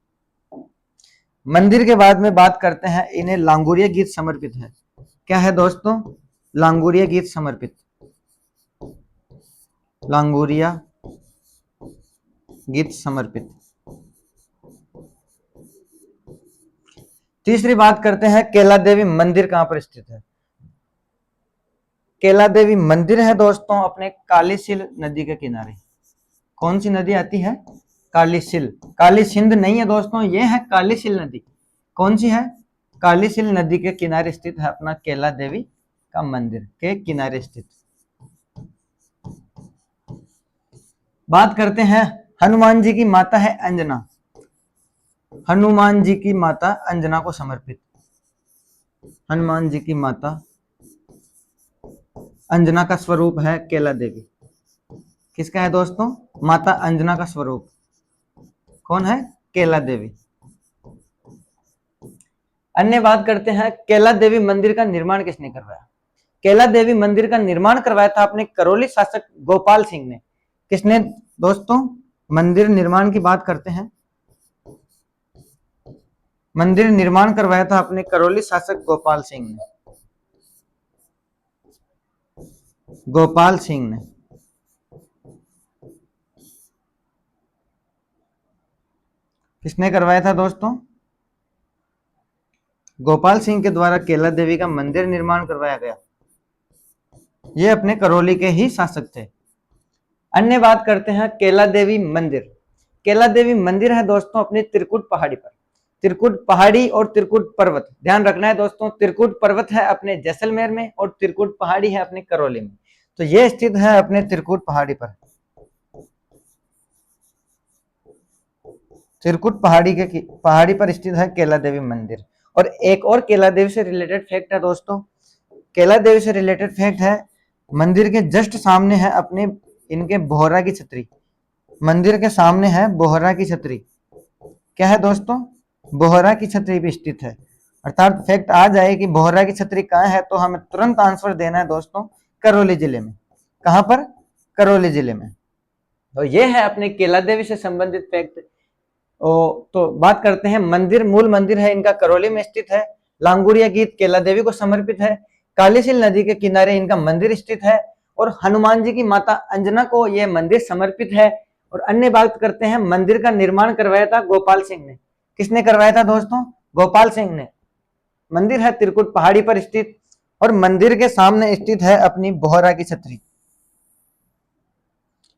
मंदिर के बाद में बात करते हैं, इन्हें लांगुरिया गीत समर्पित है। क्या है दोस्तों? लांगुरिया गीत समर्पित, लांगुरिया गीत समर्पित। तीसरी बात करते हैं, केला देवी मंदिर कहां पर स्थित है। केला देवी मंदिर है दोस्तों अपने कालीसिल नदी के किनारे। कौन सी नदी आती है? कालीसिल। काली सिंध नहीं है दोस्तों, ये है कालीसिल नदी। कौन सी है? कालीसिल नदी के किनारे स्थित है अपना केला देवी का मंदिर के किनारे स्थित। बात करते हैं, हनुमान जी की माता है अंजना। हनुमान जी की माता अंजना को समर्पित। हनुमान जी की माता अंजना का स्वरूप है केला देवी। किसका है दोस्तों? माता अंजना का स्वरूप कौन है? केला देवी। अन्य बात करते हैं, केला देवी मंदिर का निर्माण किसने करवाया। केला देवी मंदिर का निर्माण करवाया था अपने करौली शासक गोपाल सिंह ने। किसने दोस्तों? मंदिर निर्माण की बात करते हैं, मंदिर निर्माण करवाया था अपने करौली शासक गोपाल सिंह ने। गोपाल सिंह ने। किसने करवाया था दोस्तों? गोपाल सिंह के द्वारा केला देवी का मंदिर निर्माण करवाया गया। ये अपने करौली के ही शासक थे। अन्य बात करते हैं, केला देवी मंदिर। केला देवी मंदिर है दोस्तों अपनी त्रिकुट पहाड़ी पर। त्रिकुट पहाड़ी और त्रिकुट पर्वत, ध्यान रखना है दोस्तों, त्रिकुट पर्वत है अपने जैसलमेर में और त्रिकुट पहाड़ी है अपने करौली में। तो ये स्थित है अपने त्रिकुट पहाड़ी पर। त्रिकुट पहाड़ी पर स्थित है केला देवी मंदिर। और एक और केला देवी से रिलेटेड फैक्ट है दोस्तों। केला देवी से रिलेटेड फैक्ट है, मंदिर के जस्ट सामने है अपने इनके बोहरा की छतरी। मंदिर के सामने है बोहरा की छतरी। क्या है दोस्तों? बोहरा की छतरी भी स्थित है। अर्थात फैक्ट आ जाए कि बोहरा की छतरी कहाँ है तो हमें तुरंत आंसर देना है दोस्तों, करौली जिले में। कहां पर? करौली जिले में। तो ये है अपने केला देवी से संबंधित फैक्ट। तो बात करते हैं, मंदिर, मूल मंदिर है इनका करौली में स्थित है। लांगुरिया गीत केला देवी को समर्पित है। कालीसिल नदी के किनारे इनका मंदिर स्थित है और हनुमान जी की माता अंजना को यह मंदिर समर्पित है। और अन्य बात करते हैं, मंदिर का निर्माण करवाया था गोपाल सिंह ने। किसने करवाया था दोस्तों? गोपाल सिंह ने। मंदिर है त्रिकुट पहाड़ी पर स्थित और मंदिर के सामने स्थित है अपनी बोहरा की छतरी।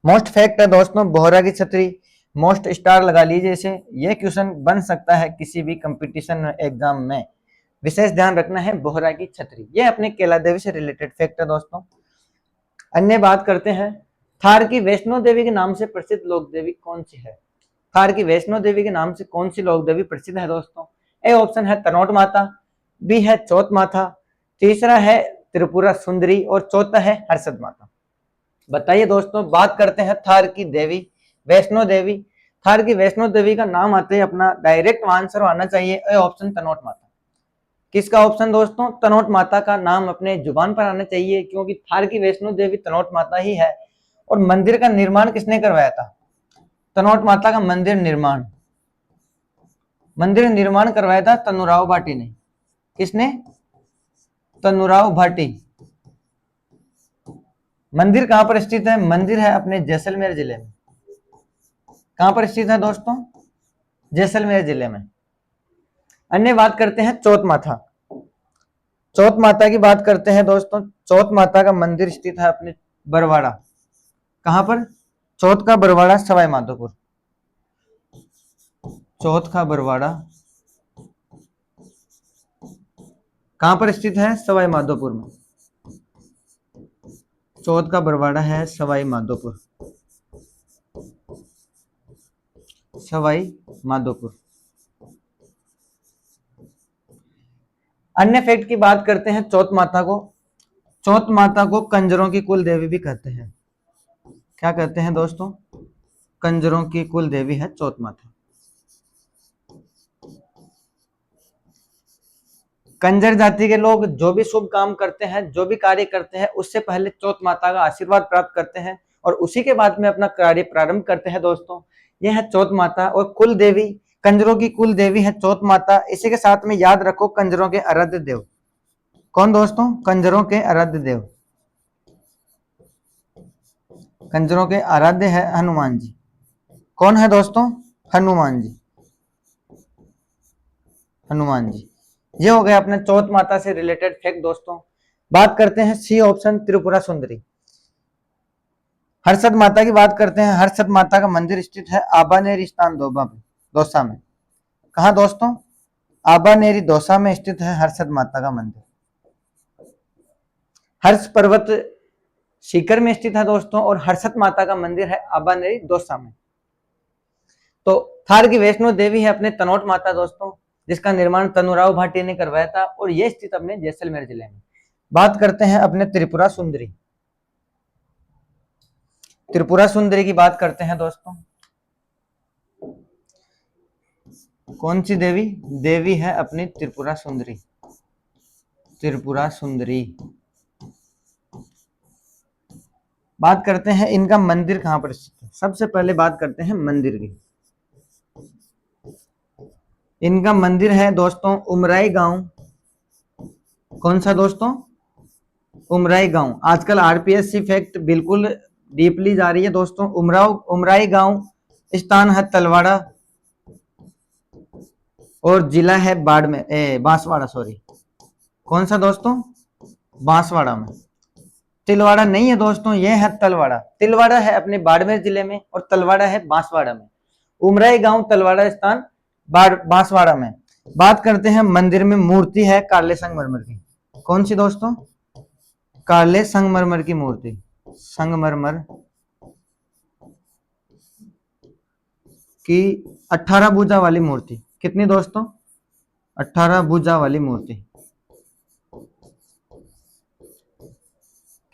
मोस्ट फैक्ट है दोस्तों, बोहरा की छतरी मोस्ट स्टार लगा लीजिए इसे। ये क्वेश्चन बन सकता है किसी भी कंपटीशन एग्जाम में। विशेष ध्यान रखना है बोहरा की छतरी। ये अपने केला देवी से रिलेटेड फैक्ट है दोस्तों। अन्य बात करते हैं, थार की वैष्णो देवी के नाम से प्रसिद्ध लोक देवी कौन सी है। थार की वैष्णो देवी के नाम से कौन सी लोक देवी प्रसिद्ध है दोस्तों? ए ऑप्शन है तनोट माता, बी है चौथ माता, तीसरा है त्रिपुरा सुंदरी और चौथा है हर्षद माता। बताइए दोस्तों, बात करते हैं थार की देवी वैष्णो देवी। थार की वैष्णो देवी का नाम आते ही अपना डायरेक्ट आंसर आना चाहिए ए ऑप्शन, तनोट माता। किसका ऑप्शन दोस्तों? तनोट माता का नाम अपने जुबान पर आना चाहिए, क्योंकि थार की वैष्णो देवी तनोट माता ही है। और मंदिर का निर्माण किसने करवाया था? तनोट माता का मंदिर निर्माण करवाया था तनुराव भाटी ने। किसने? तनुराव भाटी। मंदिर कहां पर स्थित है? मंदिर है अपने जैसलमेर जिले में। कहां पर स्थित है दोस्तों? जैसलमेर जिले में। अन्य बात करते हैं चौथ माता। चौथ माता की बात करते हैं दोस्तों। चौथ माता का मंदिर स्थित है अपने बरवाड़ा। कहां पर? चौथ का बरवाड़ा, सवाई माधोपुर। चौथ का बरवाड़ा कहां पर स्थित है? सवाई माधोपुर में। चौथ का बरवाड़ा है सवाई माधोपुर। सवाई माधोपुर। अन्य फैक्ट की बात करते हैं चौथ माता को। चौथ माता को कंजरों की कुल देवी भी कहते हैं। क्या कहते हैं दोस्तों? कंजरों की कुल देवी है चौथ माता। कंजर जाति के लोग जो भी शुभ काम करते हैं, जो भी कार्य करते हैं, उससे पहले चौथ माता का आशीर्वाद प्राप्त करते हैं और उसी के बाद में अपना कार्य प्रारंभ करते हैं दोस्तों। यह है चौथ माता। और कुल देवी, कंजरों की कुल देवी है चौथ माता। इसी के साथ में याद रखो कंजरों के आराध्य देव कौन दोस्तों? कंजरों के आराध्य देव, कंजरों के आराध्य है हनुमान जी। कौन है दोस्तों? हनुमान जी। हनुमान जी। ये हो गया अपने चौथ माता से रिलेटेड फैक्ट दोस्तों। बात करते हैं सी ऑप्शन, त्रिपुरा सुंदरी। हर्षद माता की बात करते हैं। हर्षद माता का मंदिर स्थित है आबानेरी स्थान दौसा में। कहा दोस्तों? आबानेरी दौसा में स्थित है हर्षद माता का मंदिर। हर्ष पर्वत सीकर में स्थित है दोस्तों और हर्षद माता का मंदिर है आबानेरी दौसा में। तो थार की वैष्णो देवी है अपने तनोट माता दोस्तों, जिसका निर्माण तनुराव भाटी ने करवाया था और यह स्थित अपने जैसलमेर जिले में। बात करते हैं अपने त्रिपुरा सुंदरी। त्रिपुरा सुंदरी की बात करते हैं दोस्तों। कौन सी देवी? देवी है अपनी त्रिपुरा सुंदरी। त्रिपुरा सुंदरी। बात करते हैं इनका मंदिर कहां पर स्थित है। सबसे पहले बात करते हैं मंदिर की। इनका मंदिर है दोस्तों उमराई गांव। कौन सा दोस्तों? उमराई गांव। आजकल आरपीएससी फैक्ट बिल्कुल डीपली जा रही है दोस्तों। उमराई गांव स्थान है तलवाड़ा और जिला है बांसवाड़ा, सॉरी। कौन सा दोस्तों? बांसवाड़ा में। तिलवाड़ा नहीं है दोस्तों, यह है तलवाड़ा। तिलवाड़ा है अपने बाड़मेर जिले में और तलवाड़ा है बांसवाड़ा में। उमराई गांव, तलवाड़ा स्थान बांसवाड़ा में। बात करते हैं मंदिर में मूर्ति है काले संगमरमर की। कौन सी दोस्तों? काले संगमरमर की मूर्ति। संगमरमर की 18 भुजा वाली मूर्ति। कितनी दोस्तों? 18 भुजा वाली मूर्ति।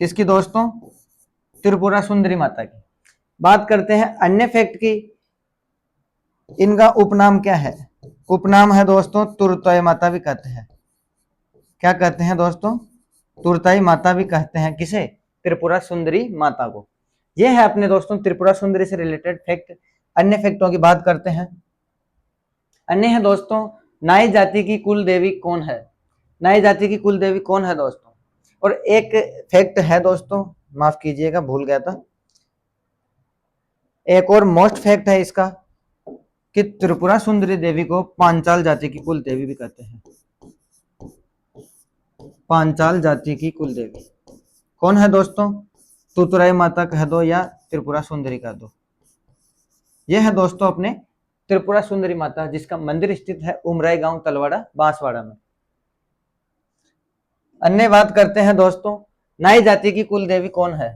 किसकी दोस्तों? त्रिपुरा सुंदरी माता की। बात करते हैं अन्य फैक्ट की। इनका उपनाम क्या है? उपनाम है दोस्तों तुरताई माता भी कहते हैं। क्या कहते हैं दोस्तों? तुरताई माता भी कहते हैं। किसे? त्रिपुरा सुंदरी माता को। यह है अपने दोस्तों त्रिपुरा सुंदरी से रिलेटेड फैक्ट। अन्य फैक्टों की बात करते हैं। अन्य है दोस्तों नाई जाति की कुल देवी कौन है? नाई जाति की कुल देवी कौन है दोस्तों? और एक फैक्ट है दोस्तों, माफ कीजिएगा भूल गया था, एक और मोस्ट फैक्ट है इसका कि त्रिपुरा सुंदरी देवी को पांचाल जाति की कुल देवी भी कहते हैं। पांचाल जाति की कुल देवी कौन है दोस्तों? तुतुराई माता कह दो या त्रिपुरा सुंदरी कह दो। यह है दोस्तों अपने त्रिपुरा सुंदरी माता, जिसका मंदिर स्थित है उमराई गांव, तलवाड़ा, बांसवाड़ा में। अन्य बात करते हैं दोस्तों नाई जाति की कुल देवी कौन है?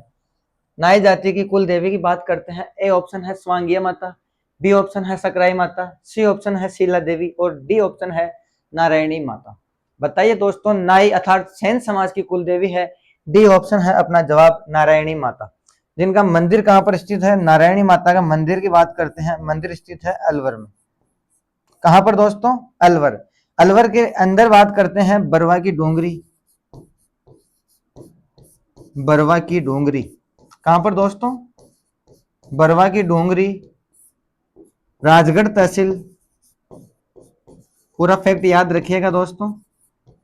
नाई जाति की कुल देवी की बात करते हैं। ए ऑप्शन है स्वांगिया माता, बी ऑप्शन है सकराई माता, सी ऑप्शन है शीला देवी और डी ऑप्शन है नारायणी माता। बताइए दोस्तों, नाई अर्थात सेन समाज की कुल देवी है। डी ऑप्शन है अपना जवाब, नारायणी माता। जिनका मंदिर कहाँ पर स्थित है, नारायणी माता का मंदिर की बात करते हैं, मंदिर स्थित है अलवर में। कहाँ पर दोस्तों, अलवर। अलवर के अंदर बात करते हैं बरवा की डोंगरी, बरवा की डोंगरी कहाँ पर दोस्तों, बरवा की डोंगरी, राजगढ़ तहसील। पूरा फैक्ट याद रखिएगा दोस्तों,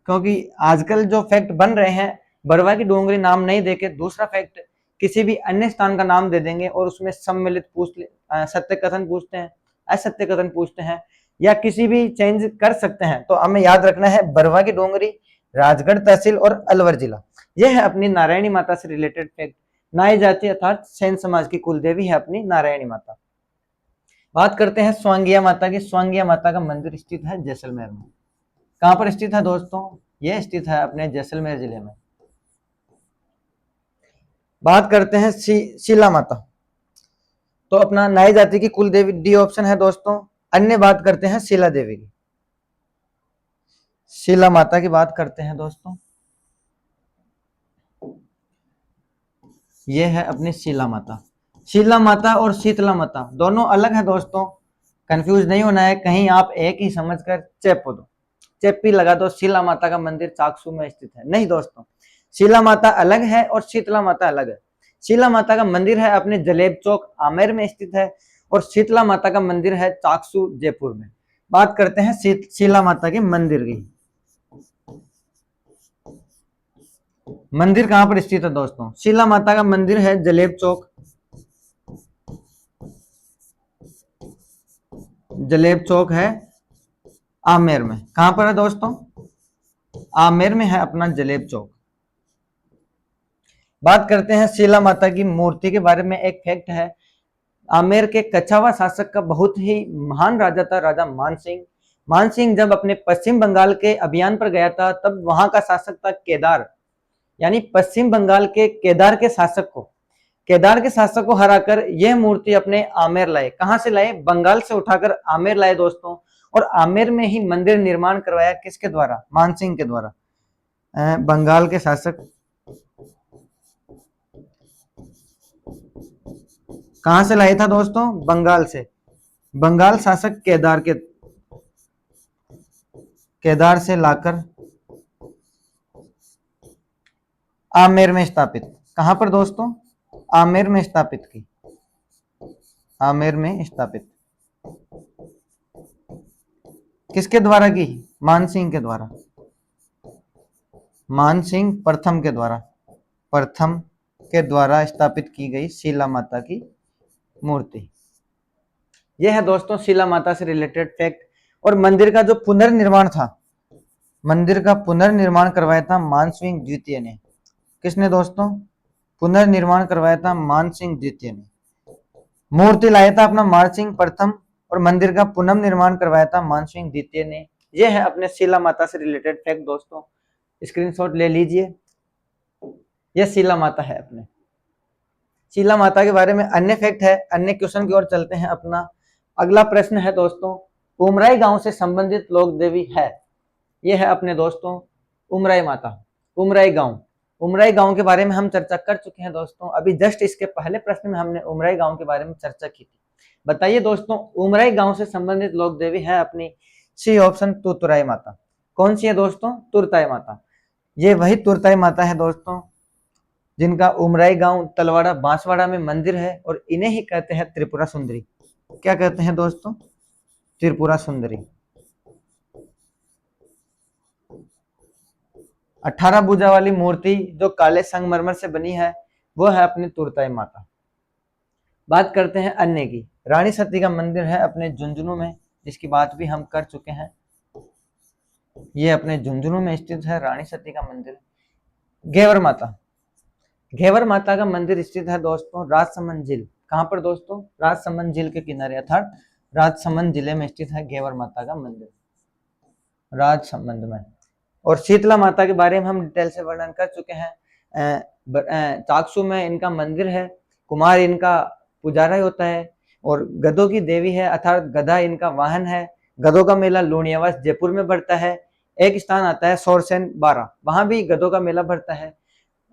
क्योंकि आजकल जो फैक्ट बन रहे हैं बरवा की डोंगरी नाम नहीं देके दूसरा फैक्ट किसी भी अन्य स्थान का नाम दे देंगे और उसमें सम्मिलित सत्य कथन पूछते हैं, असत्य कथन पूछते हैं या किसी भी चेंज कर सकते हैं। तो हमें याद रखना है बरवा की डोंगरी, राजगढ़ तहसील और अलवर जिला। यह है अपनी नारायणी माता से रिलेटेड फैक्ट। नाई जाति अर्थात सेन समाज की कुल देवी है अपनी नारायणी माता। बात करते हैं स्वांगिया माता की। स्वांगिया माता का मंदिर स्थित है जैसलमेर में। कहां पर स्थित है दोस्तों, यह स्थित है अपने जैसलमेर जिले में। बात करते हैं शीला माता, तो अपना नाई जाति की कुल देवी डी ऑप्शन है दोस्तों। अन्य बात करते हैं शीला देवी की। शीला माता की बात करते हैं दोस्तों, यह है अपनी शीला माता। शीला माता और शीतला माता दोनों अलग है दोस्तों, कंफ्यूज नहीं होना है, कहीं आप एक ही समझकर चेप हो दो, चेप्पी लगा दो शीला माता का मंदिर चाकसू में स्थित है। नहीं दोस्तों, शीला माता अलग है और शीतला माता अलग है। शीला माता का मंदिर है अपने जलेब चौक आमेर में स्थित है और शीतला माता का मंदिर है चाकसू जयपुर में। बात करते हैं शीला माता के मंदिर की। मंदिर कहां पर स्थित है दोस्तों, शीला माता का मंदिर है जलेब चौक, जलेब चौक है आमेर में। कहां पर है दोस्तों, आमेर में है अपना जलेब चौक। बात करते हैं शीला माता की मूर्ति के बारे में। एक फैक्ट है, आमेर के कछावा शासक का बहुत ही महान राजा था राजा मानसिंह। मानसिंह जब अपने पश्चिम बंगाल के अभियान पर गया था तब वहां का शासक था केदार, यानी पश्चिम बंगाल के केदार के शासक को हराकर यह मूर्ति अपने आमेर लाए। कहां से लाए, बंगाल से उठाकर आमेर लाए दोस्तों, और आमेर में ही मंदिर निर्माण करवाया। किसके द्वारा, मानसिंह के द्वारा। बंगाल के शासक कहां से लाया था दोस्तों, बंगाल से। बंगाल शासक केदार से लाकर आमेर में स्थापित। कहां पर दोस्तों, आमेर में स्थापित की, आमेर में स्थापित। किसके द्वारा की, मानसिंह के द्वारा, मानसिंह प्रथम के द्वारा, प्रथम के द्वारा स्थापित की गई शीला माता की मूर्ति। यह है दोस्तों शीला माता से रिलेटेड फैक्ट। और मंदिर का जो पुनर्निर्माण था, मंदिर का पुनर्निर्माण करवाया था मानसिंह द्वितीय ने। किसने दोस्तों, पुनर्निर्माण करवाया था मानसिंह द्वितीय ने। मूर्ति लाया था अपना मानसिंह प्रथम और मंदिर का पुनर्निर्माण करवाया था मानसिंह द्वितीय ने। यह है अपने शीला माता से रिलेटेड फैक्ट दोस्तों, स्क्रीनशॉट ले लीजिए। यह शीला माता है अपने। शीला माता के बारे में अन्य फैक्ट है, अन्य क्वेश्चन की ओर चलते हैं। अपना अगला प्रश्न है दोस्तों, उमराई गांव से संबंधित लोक देवी है। यह है अपने दोस्तों उमराई माता। उमराई गांव के बारे में हम चर्चा कर चुके हैं दोस्तों। अभी जस्ट इसके पहले प्रश्न में हमने उमराई गांव के बारे में चर्चा की थी। बताइए दोस्तों, उमराई गांव से संबंधित लोक देवी है अपनी सी ऑप्शन तुरताई माता। कौन सी है दोस्तों, तुरताई माता। ये वही तुरताई माता है दोस्तों जिनका उमराई गांव तलवाड़ा बांसवाड़ा में मंदिर है, और इन्हें ही कहते हैं त्रिपुरा सुंदरी। क्या कहते हैं दोस्तों, त्रिपुरा सुंदरी। 18 भुजा वाली मूर्ति जो काले संगमरमर से बनी है वो है अपनी तुरताई माता। बात करते हैं अन्य की। रानी सती का मंदिर है अपने झुंझुनू में, जिसकी बात भी हम कर चुके हैं। ये अपने झुंझुनू में स्थित है रानी सती का मंदिर। घेवर माता, घेवर माता का मंदिर स्थित है दोस्तों राजसमंद झील। कहां पर दोस्तों, राजसमंद झील के किनारे अर्थात राजसमंद जिले में स्थित है घेवर माता का मंदिर, राजसमंद में। और शीतला माता के बारे में हम डिटेल से वर्णन कर चुके हैं। चाकसू में इनका मंदिर है, कुमार इनका पुजारा होता है, और गधों की देवी है अर्थात गधा इनका वाहन है। गधों का मेला लूणियावास जयपुर में बढ़ता है। एक स्थान आता है सोरसेन 12, वहां भी गधों का मेला बढ़ता है।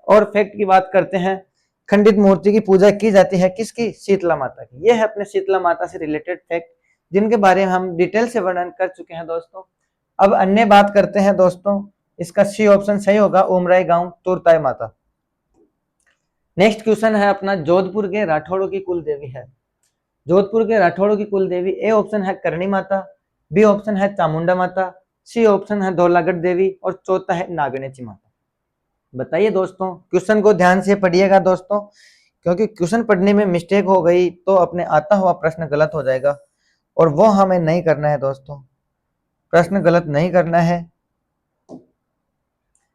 और फैक्ट की बात करते हैं, खंडित मूर्ति की पूजा की जाती है, किसकी? शीतला माता की। ये है अपने शीतला माता से रिलेटेड फैक्ट, जिनके बारे में हम डिटेल से वर्णन कर चुके हैं दोस्तों। अब अन्य बात करते हैं दोस्तों, इसका सी ऑप्शन सही होगा, उमराई गांव तुरताई माता। नेक्स्ट क्वेश्चन है अपना, जोधपुर के राठौड़ों की कुल देवी है। जोधपुर के राठौड़ों की कुल देवी, ए ऑप्शन है करणी माता, बी ऑप्शन है चामुंडा माता, सी ऑप्शन है धौलागढ़ देवी और चौथा है नागणेची माता। बताइए दोस्तों, क्वेश्चन को ध्यान से पढ़िएगा दोस्तों, क्योंकि क्वेश्चन पढ़ने में मिस्टेक हो गई तो अपने आता हुआ प्रश्न गलत हो जाएगा, और वो हमें नहीं करना है दोस्तों, प्रश्न गलत नहीं करना है।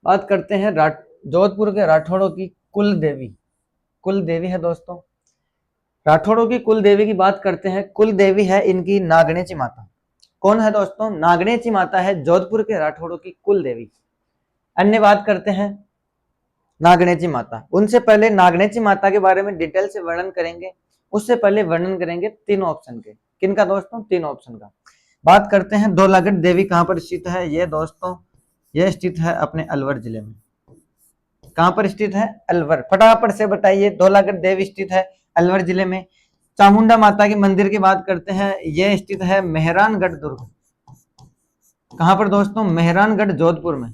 बात करते हैं जोधपुर के राठौड़ों की कुल देवी। कुल देवी है दोस्तों, राठौड़ों की कुल देवी की बात करते हैं। कुल देवी है इनकी नागणेची माता। कौन है दोस्तों? नागणेची माता है जोधपुर के राठौड़ों की कुल देवी। अन्य बात करते हैं नागणेची माता। उनसे पहले नागणेची माता के बारे में डिटेल से वर्णन करेंगे, उससे पहले वर्णन करेंगे तीनों ऑप्शन के। किनका दोस्तों? तीनों ऑप्शन का। बात करते हैं धौलागढ़ देवी कहां पर स्थित है। ये दोस्तों, यह स्थित है अपने अलवर जिले में। कहां पर स्थित है? अलवर। फटाफट से बताइए, धौलागढ़ देवी स्थित है अलवर जिले में। चामुंडा माता के मंदिर की बात करते हैं, यह स्थित है मेहरानगढ़ दुर्ग। कहां पर दोस्तों? मेहरानगढ़ जोधपुर में।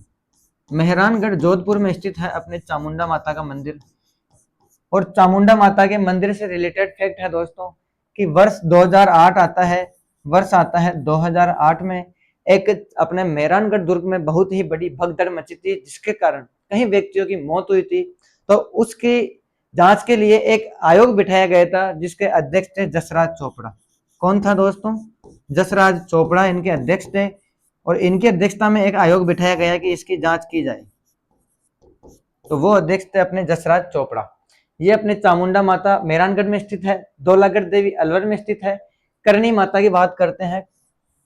मेहरानगढ़ जोधपुर में स्थित है अपने चामुंडा माता का मंदिर। और चामुंडा माता के मंदिर से रिलेटेड फैक्ट है दोस्तों कि वर्ष 2008 आता है, वर्ष आता है 2008 में एक अपने मेहरानगढ़ दुर्ग में बहुत ही बड़ी भगदड़ मची थी, जिसके कारण कई व्यक्तियों की मौत हुई थी। तो उसकी जांच के लिए एक आयोग बिठाया गया था, जिसके अध्यक्ष थे जसराज चोपड़ा। कौन था दोस्तों? जसराज चोपड़ा इनके अध्यक्ष थे, और इनकी अध्यक्षता में एक आयोग बिठाया गया कि इसकी जांच की जाए। तो वो अध्यक्ष थे अपने जसराज चोपड़ा। ये अपने चामुंडा माता मेहरानगढ़ में स्थित है, धौलागढ़ देवी अलवर में स्थित है। करणी माता की बात करते हैं,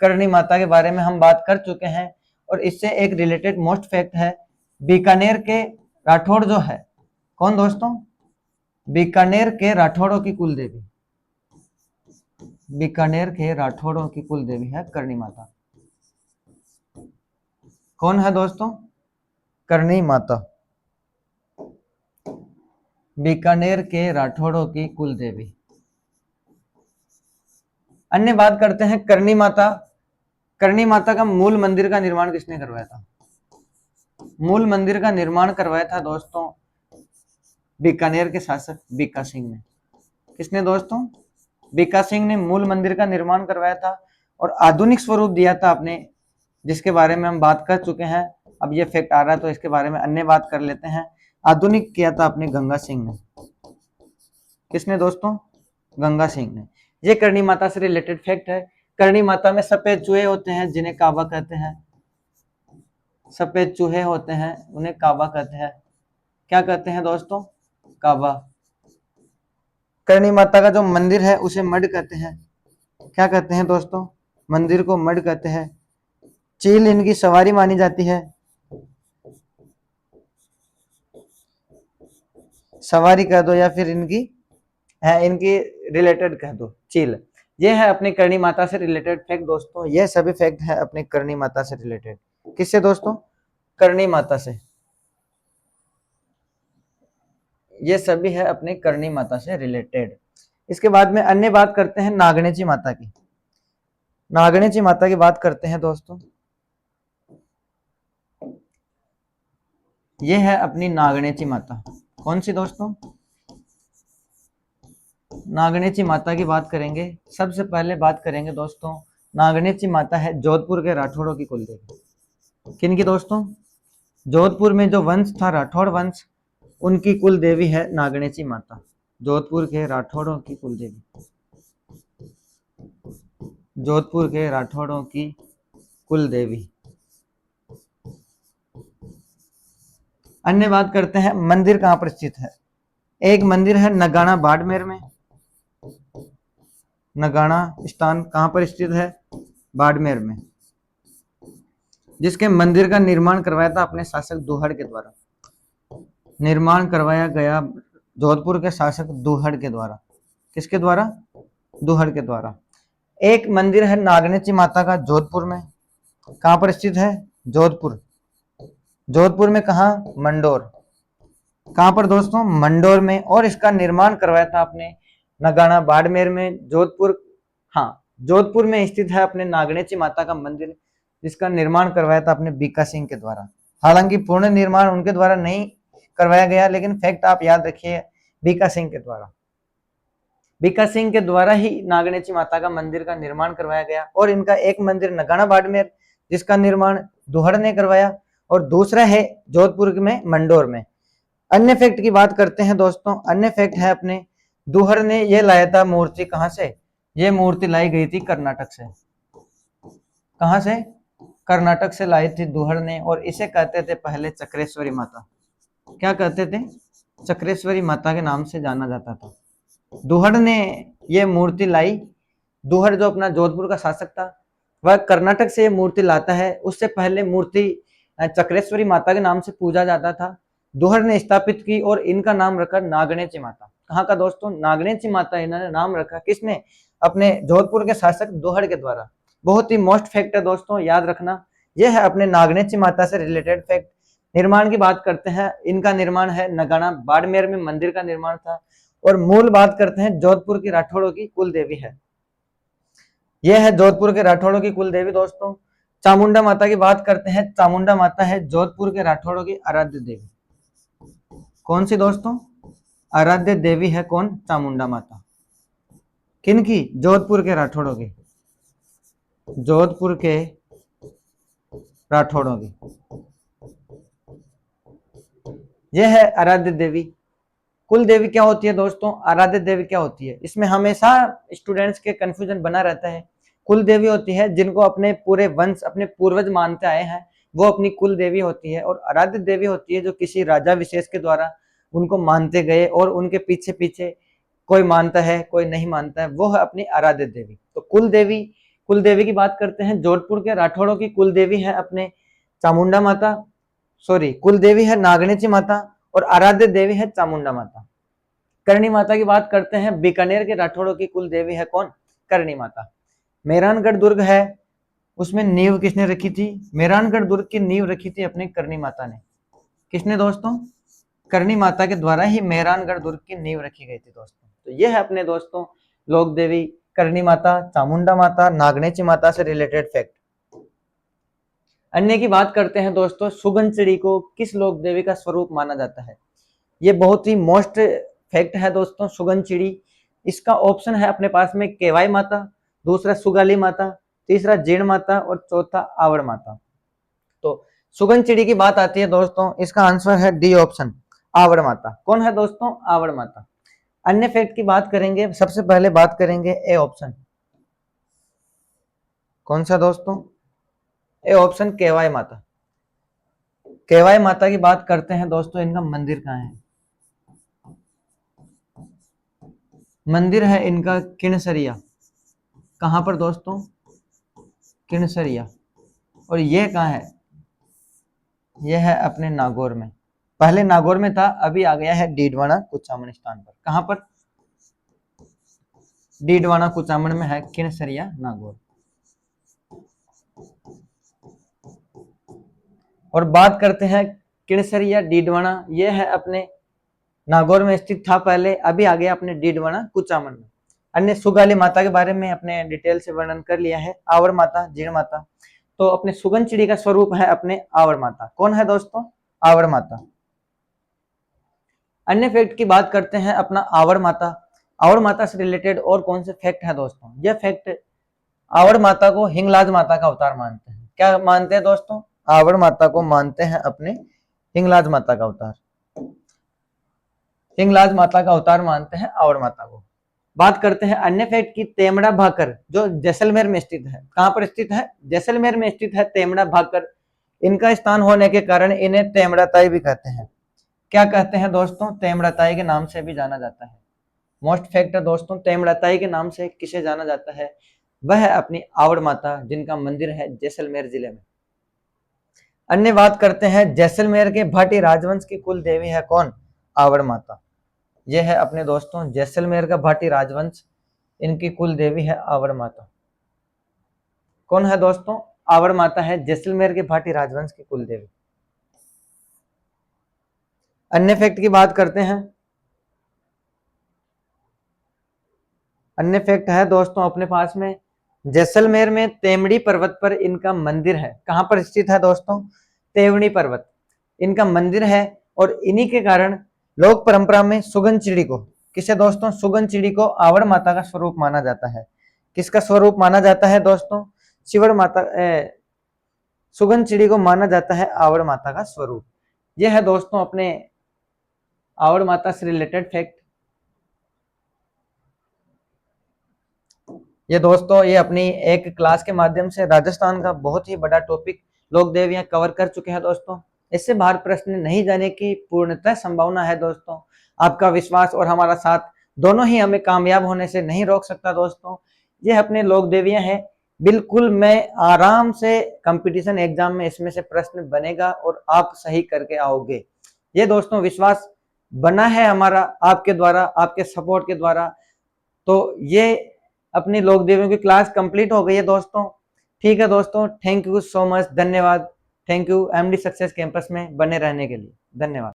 करणी माता के बारे में हम बात कर चुके हैं, और इससे एक रिलेटेड मोस्ट फैक्ट है, बीकानेर के राठौड़ जो है, कौन दोस्तों? बीकानेर के राठौड़ों की कुल देवी। बीकानेर के राठौड़ों की कुल देवी है करणी माता। कौन है दोस्तों? करणी माता, बीकानेर के राठौड़ों की कुल देवी। अन्य बात करते हैं करणी माता। करणी माता का मूल मंदिर का निर्माण किसने करवाया था? मूल मंदिर का निर्माण करवाया था दोस्तों बीकानेर के शासक बीका सिंह ने। किसने दोस्तों? बीका सिंह ने मूल मंदिर का निर्माण करवाया था और आधुनिक स्वरूप दिया था अपने, जिसके बारे में हम बात कर चुके हैं। अब ये फैक्ट आ रहा है तो इसके बारे में अन्य बात कर लेते हैं। आधुनिक किया था अपने गंगा सिंह ने। किसने दोस्तों? गंगा सिंह ने। ये करणी माता से रिलेटेड फैक्ट है। करणी माता में सफेद चूहे होते हैं, जिन्हें काबा कहते हैं। सफेद चूहे होते हैं, उन्हें काबा कहते हैं। क्या कहते हैं दोस्तों? काबा। करणी माता का जो मंदिर है उसे मड कहते हैं। क्या कहते हैं दोस्तों? मंदिर को मड कहते हैं। चील इनकी सवारी मानी जाती है। सवारी कह दो या फिर इनकी रिलेटेड कह दो, चील। ये है अपनी करणी माता से रिलेटेड फैक्ट दोस्तों। ये सभी फैक्ट है अपनी करणी माता से रिलेटेड। किससे दोस्तों? करणी माता से। ये सभी है अपनी करणी माता से रिलेटेड। इसके बाद में अन्य बात करते हैं नागणेची माता की। नागणेची माता की बात करते हैं दोस्तों। ये है अपनी नागणेची माता। कौन सी दोस्तों? नागणेची माता की बात करेंगे। सबसे पहले बात करेंगे दोस्तों, नागणेची माता है जोधपुर के राठौड़ों की कुलदेवी। किन की दोस्तों? जोधपुर में जो वंश था राठौड़ वंश, उनकी कुल देवी है नागणेची माता। जोधपुर के राठौड़ों की कुल देवी, जोधपुर के राठौड़ों की कुल देवी। अन्य बात करते हैं मंदिर कहां पर स्थित है। एक मंदिर है नगाना बाड़मेर में। नगाना स्थान कहां पर स्थित है? बाड़मेर में। जिसके मंदिर का निर्माण करवाया था अपने शासक दुहड़ के द्वारा। निर्माण करवाया गया जोधपुर के शासक दुहड़ के द्वारा। किसके द्वारा? दुहड़ के द्वारा। एक मंदिर है नागणेची माता का जोधपुर में। कहां पर स्थित है? जोधपुर। जोधपुर में कहा? मंडोर। कहाँ पर दोस्तों? मंडोर में। और इसका निर्माण करवाया था अपने नगाना बाड़मेर में, जोधपुर, हाँ जोधपुर में स्थित है अपने नागणेची माता का मंदिर, जिसका निर्माण करवाया था अपने बीका सिंह के द्वारा। हालांकि पूर्ण निर्माण उनके द्वारा नहीं करवाया गया, लेकिन फैक्ट आप याद रखिए, बीका सिंह के द्वारा, बीका सिंह के द्वारा ही नागणेची माता का मंदिर का निर्माण करवाया गया। और इनका एक मंदिर नगाना बाड़मेर, जिसका निर्माण दुहड़ ने करवाया, और दूसरा है जोधपुर में मंडोर में। अन्य फैक्ट की बात करते हैं दोस्तों। अन्य फैक्ट है अपने दुहड़ ने ये लाया था मूर्ति, कहां से? ये मूर्ति लाई गई थी कर्नाटक से। कहां से? कर्नाटक से लाई थी दुहड़ ने, और इसे कहते थे पहले चक्रेश्वरी माता। क्या कहते थे? चक्रेश्वरी माता के नाम से जाना जाता था। दुहड़ ने ये मूर्ति लाई। दुहड़ जो अपना जोधपुर का शासक था, वह कर्नाटक से ये मूर्ति लाता है। उससे पहले मूर्ति चक्रेश्वरी माता के नाम से पूजा जाता था। दुहड़ ने स्थापित की और इनका नाम रखा नागणेची माता। कहाँ का दोस्तों? नागणेची माता इन्होंने नाम रखा। किसने? अपने जोधपुर के शासक दुहड़ के द्वारा। बहुत ही मोस्ट फैक्ट है दोस्तों, याद रखना। यह है अपने नागणेची माता से रिलेटेड फैक्ट। निर्माण की बात करते हैं, इनका निर्माण है नगाना बाड़मेर में मंदिर का निर्माण था। और मूल बात करते हैं, जोधपुर की राठौड़ों की कुल देवी है। यह है जोधपुर के राठौड़ों की कुल देवी दोस्तों। चामुंडा माता की बात करते हैं। चामुंडा माता है जोधपुर के राठौड़ों की आराध्य देवी। कौन सी दोस्तों? आराध्य देवी है कौन? चामुंडा माता। किनकी? जोधपुर के राठौड़ों की। जोधपुर के राठौड़ों की यह है आराध्य देवी। कुल देवी क्या होती है दोस्तों? आराध्य देवी क्या होती है? इसमें हमेशा स्टूडेंट्स के कंफ्यूजन बना रहता है। कुल देवी होती है जिनको अपने पूरे वंश, अपने पूर्वज मानते आए हैं, वो अपनी कुल देवी होती है। और आराध्य देवी होती है जो किसी राजा विशेष के द्वारा उनको मानते गए, और उनके पीछे पीछे कोई मानता है, कोई नहीं मानता है, वो है अपनी आराध्य देवी। तो कुल देवी की बात करते हैं। जोधपुर के राठौड़ों की कुल देवी है अपने चामुंडा माता, सॉरी, कुल देवी है नागणेची माता, और आराध्य देवी है चामुंडा माता। करणी माता की बात करते हैं। बीकानेर के राठौड़ों की कुल देवी है कौन? करणी माता। मेहरानगढ़ दुर्ग है, उसमें नींव किसने रखी थी? मेहरानगढ़ दुर्ग की नींव रखी थी अपने करणी माता ने। किसने दोस्तों? करणी माता के द्वारा ही मेहरानगढ़ दुर्ग की नींव रखी गई थी दोस्तों। तो ये है अपने दोस्तों लोक देवी, करणी माता, चामुंडा माता, नागणेची माता से रिलेटेड फैक्ट। अन्य की बात करते हैं दोस्तों। सुगन चिड़ी को किस लोक देवी का स्वरूप माना जाता है? ये बहुत ही मोस्ट फैक्ट है दोस्तों, सुगन चिड़ी। इसका ऑप्शन है अपने पास में केवाई माता, दूसरा सुगाली माता, तीसरा जीण माता, और चौथा आवड़ माता। तो सुगन चिड़ी की बात आती है दोस्तों, इसका आंसर है डी ऑप्शन, आवड़ माता। कौन है दोस्तों? आवड़ माता। अन्य फैक्ट की बात करेंगे, सबसे पहले बात करेंगे ए ऑप्शन। कौन सा दोस्तों? ए ऑप्शन, केवाई माता। केवाई माता की बात करते हैं दोस्तों, इनका मंदिर कहाँ है? मंदिर है इनका किणसरिया। कहां पर दोस्तों? किणसरिया। और ये कहाँ है? ये है अपने नागौर में। पहले नागौर में था, अभी आ गया है डीडवाना कुचामन स्थान पर। कहां पर? डीडवाना कुचामन में है किणसरिया नागौर। और बात करते हैं किणसरिया डीडवाना, ये है अपने नागौर में स्थित था पहले, अभी आ गया अपने डीडवाना कुचामन में। अन्य सुगाली माता के बारे में अपने डिटेल से वर्णन कर लिया है। आवड़ माता, जीण माता। तो अपने सुगन चिड़ी का स्वरूप है अपने आवड़ माता। कौन है दोस्तों? आवड़ माता। अन्य फैक्ट की बात करते हैं अपना आवड़ माता। आवड़ माता से रिलेटेड और कौन से फैक्ट है दोस्तों? यह फैक्ट, आवड़ माता को हिंगलाज माता का अवतार मानते हैं। क्या मानते हैं दोस्तों? आवड़ माता को मानते हैं अपने हिंगलाज माता का अवतार। हिंगलाज माता का अवतार मानते हैं आवड़ माता को। बात करते हैं अन्य फैक्ट की, तेमड़ा भाकर जो जैसलमेर में स्थित है। कहां पर स्थित है? जैसलमेर में स्थित है तेमड़ा भाकर। इनका स्थान होने के कारण इन्हें तेमड़ा ताई भी कहते हैं। क्या कहते हैं दोस्तों? तेमड़ा ताई के नाम से भी जाना जाता है। मोस्ट फैक्ट है दोस्तों, तेमड़ा ताई के नाम से किसे जाना जाता है? वह है अपनी आवड़ माता, जिनका मंदिर है जैसलमेर जिले में। अन्य बात करते हैं, जैसलमेर के भाटी राजवंश की कुल देवी है कौन? आवड़ माता। यह है अपने दोस्तों जैसलमेर का भाटी राजवंश, इनकी कुल देवी है आवड़ माता। कौन है दोस्तों? आवड़ माता है जैसलमेर के भाटी राजवंश की कुल देवी। अन्य फैक्ट की बात करते हैं। अन्य फैक्ट है दोस्तों अपने पास में, जैसलमेर में तेमड़ी पर्वत पर इनका मंदिर है। कहां पर स्थित है दोस्तों? तेवड़ी पर्वत इनका मंदिर है। और इन्हीं के कारण लोक परंपरा में सुगन चिड़ी को, किसे दोस्तों? सुगन चिड़ी को आवड़ माता का स्वरूप माना जाता है। किसका स्वरूप माना जाता है दोस्तों? शिवड़ माता, सुगन चिड़ी को माना जाता है आवड़ माता का स्वरूप। यह है दोस्तों अपने आवड़ माता से रिलेटेड फैक्ट। ये दोस्तों ये अपनी एक क्लास के माध्यम से राजस्थान का बहुत ही बड़ा टॉपिक लोक देवियां कवर कर चुके हैं दोस्तों। इससे बाहर प्रश्न नहीं जाने की पूर्णतः संभावना है दोस्तों। आपका विश्वास और हमारा साथ दोनों ही हमें कामयाब होने से नहीं रोक सकता दोस्तों। ये अपने लोक देवियां हैं, बिल्कुल मैं आराम से कंपटीशन एग्जाम में इसमें से प्रश्न बनेगा और आप सही करके आओगे। ये दोस्तों विश्वास बना है हमारा आपके द्वारा, आपके सपोर्ट के द्वारा। तो ये अपनी लोक देवियों की क्लास कंप्लीट हो गई है दोस्तों। ठीक है दोस्तों, थैंक यू सो मच, धन्यवाद। Thank you MD success campus में बने रहने के लिए, धन्यवाद।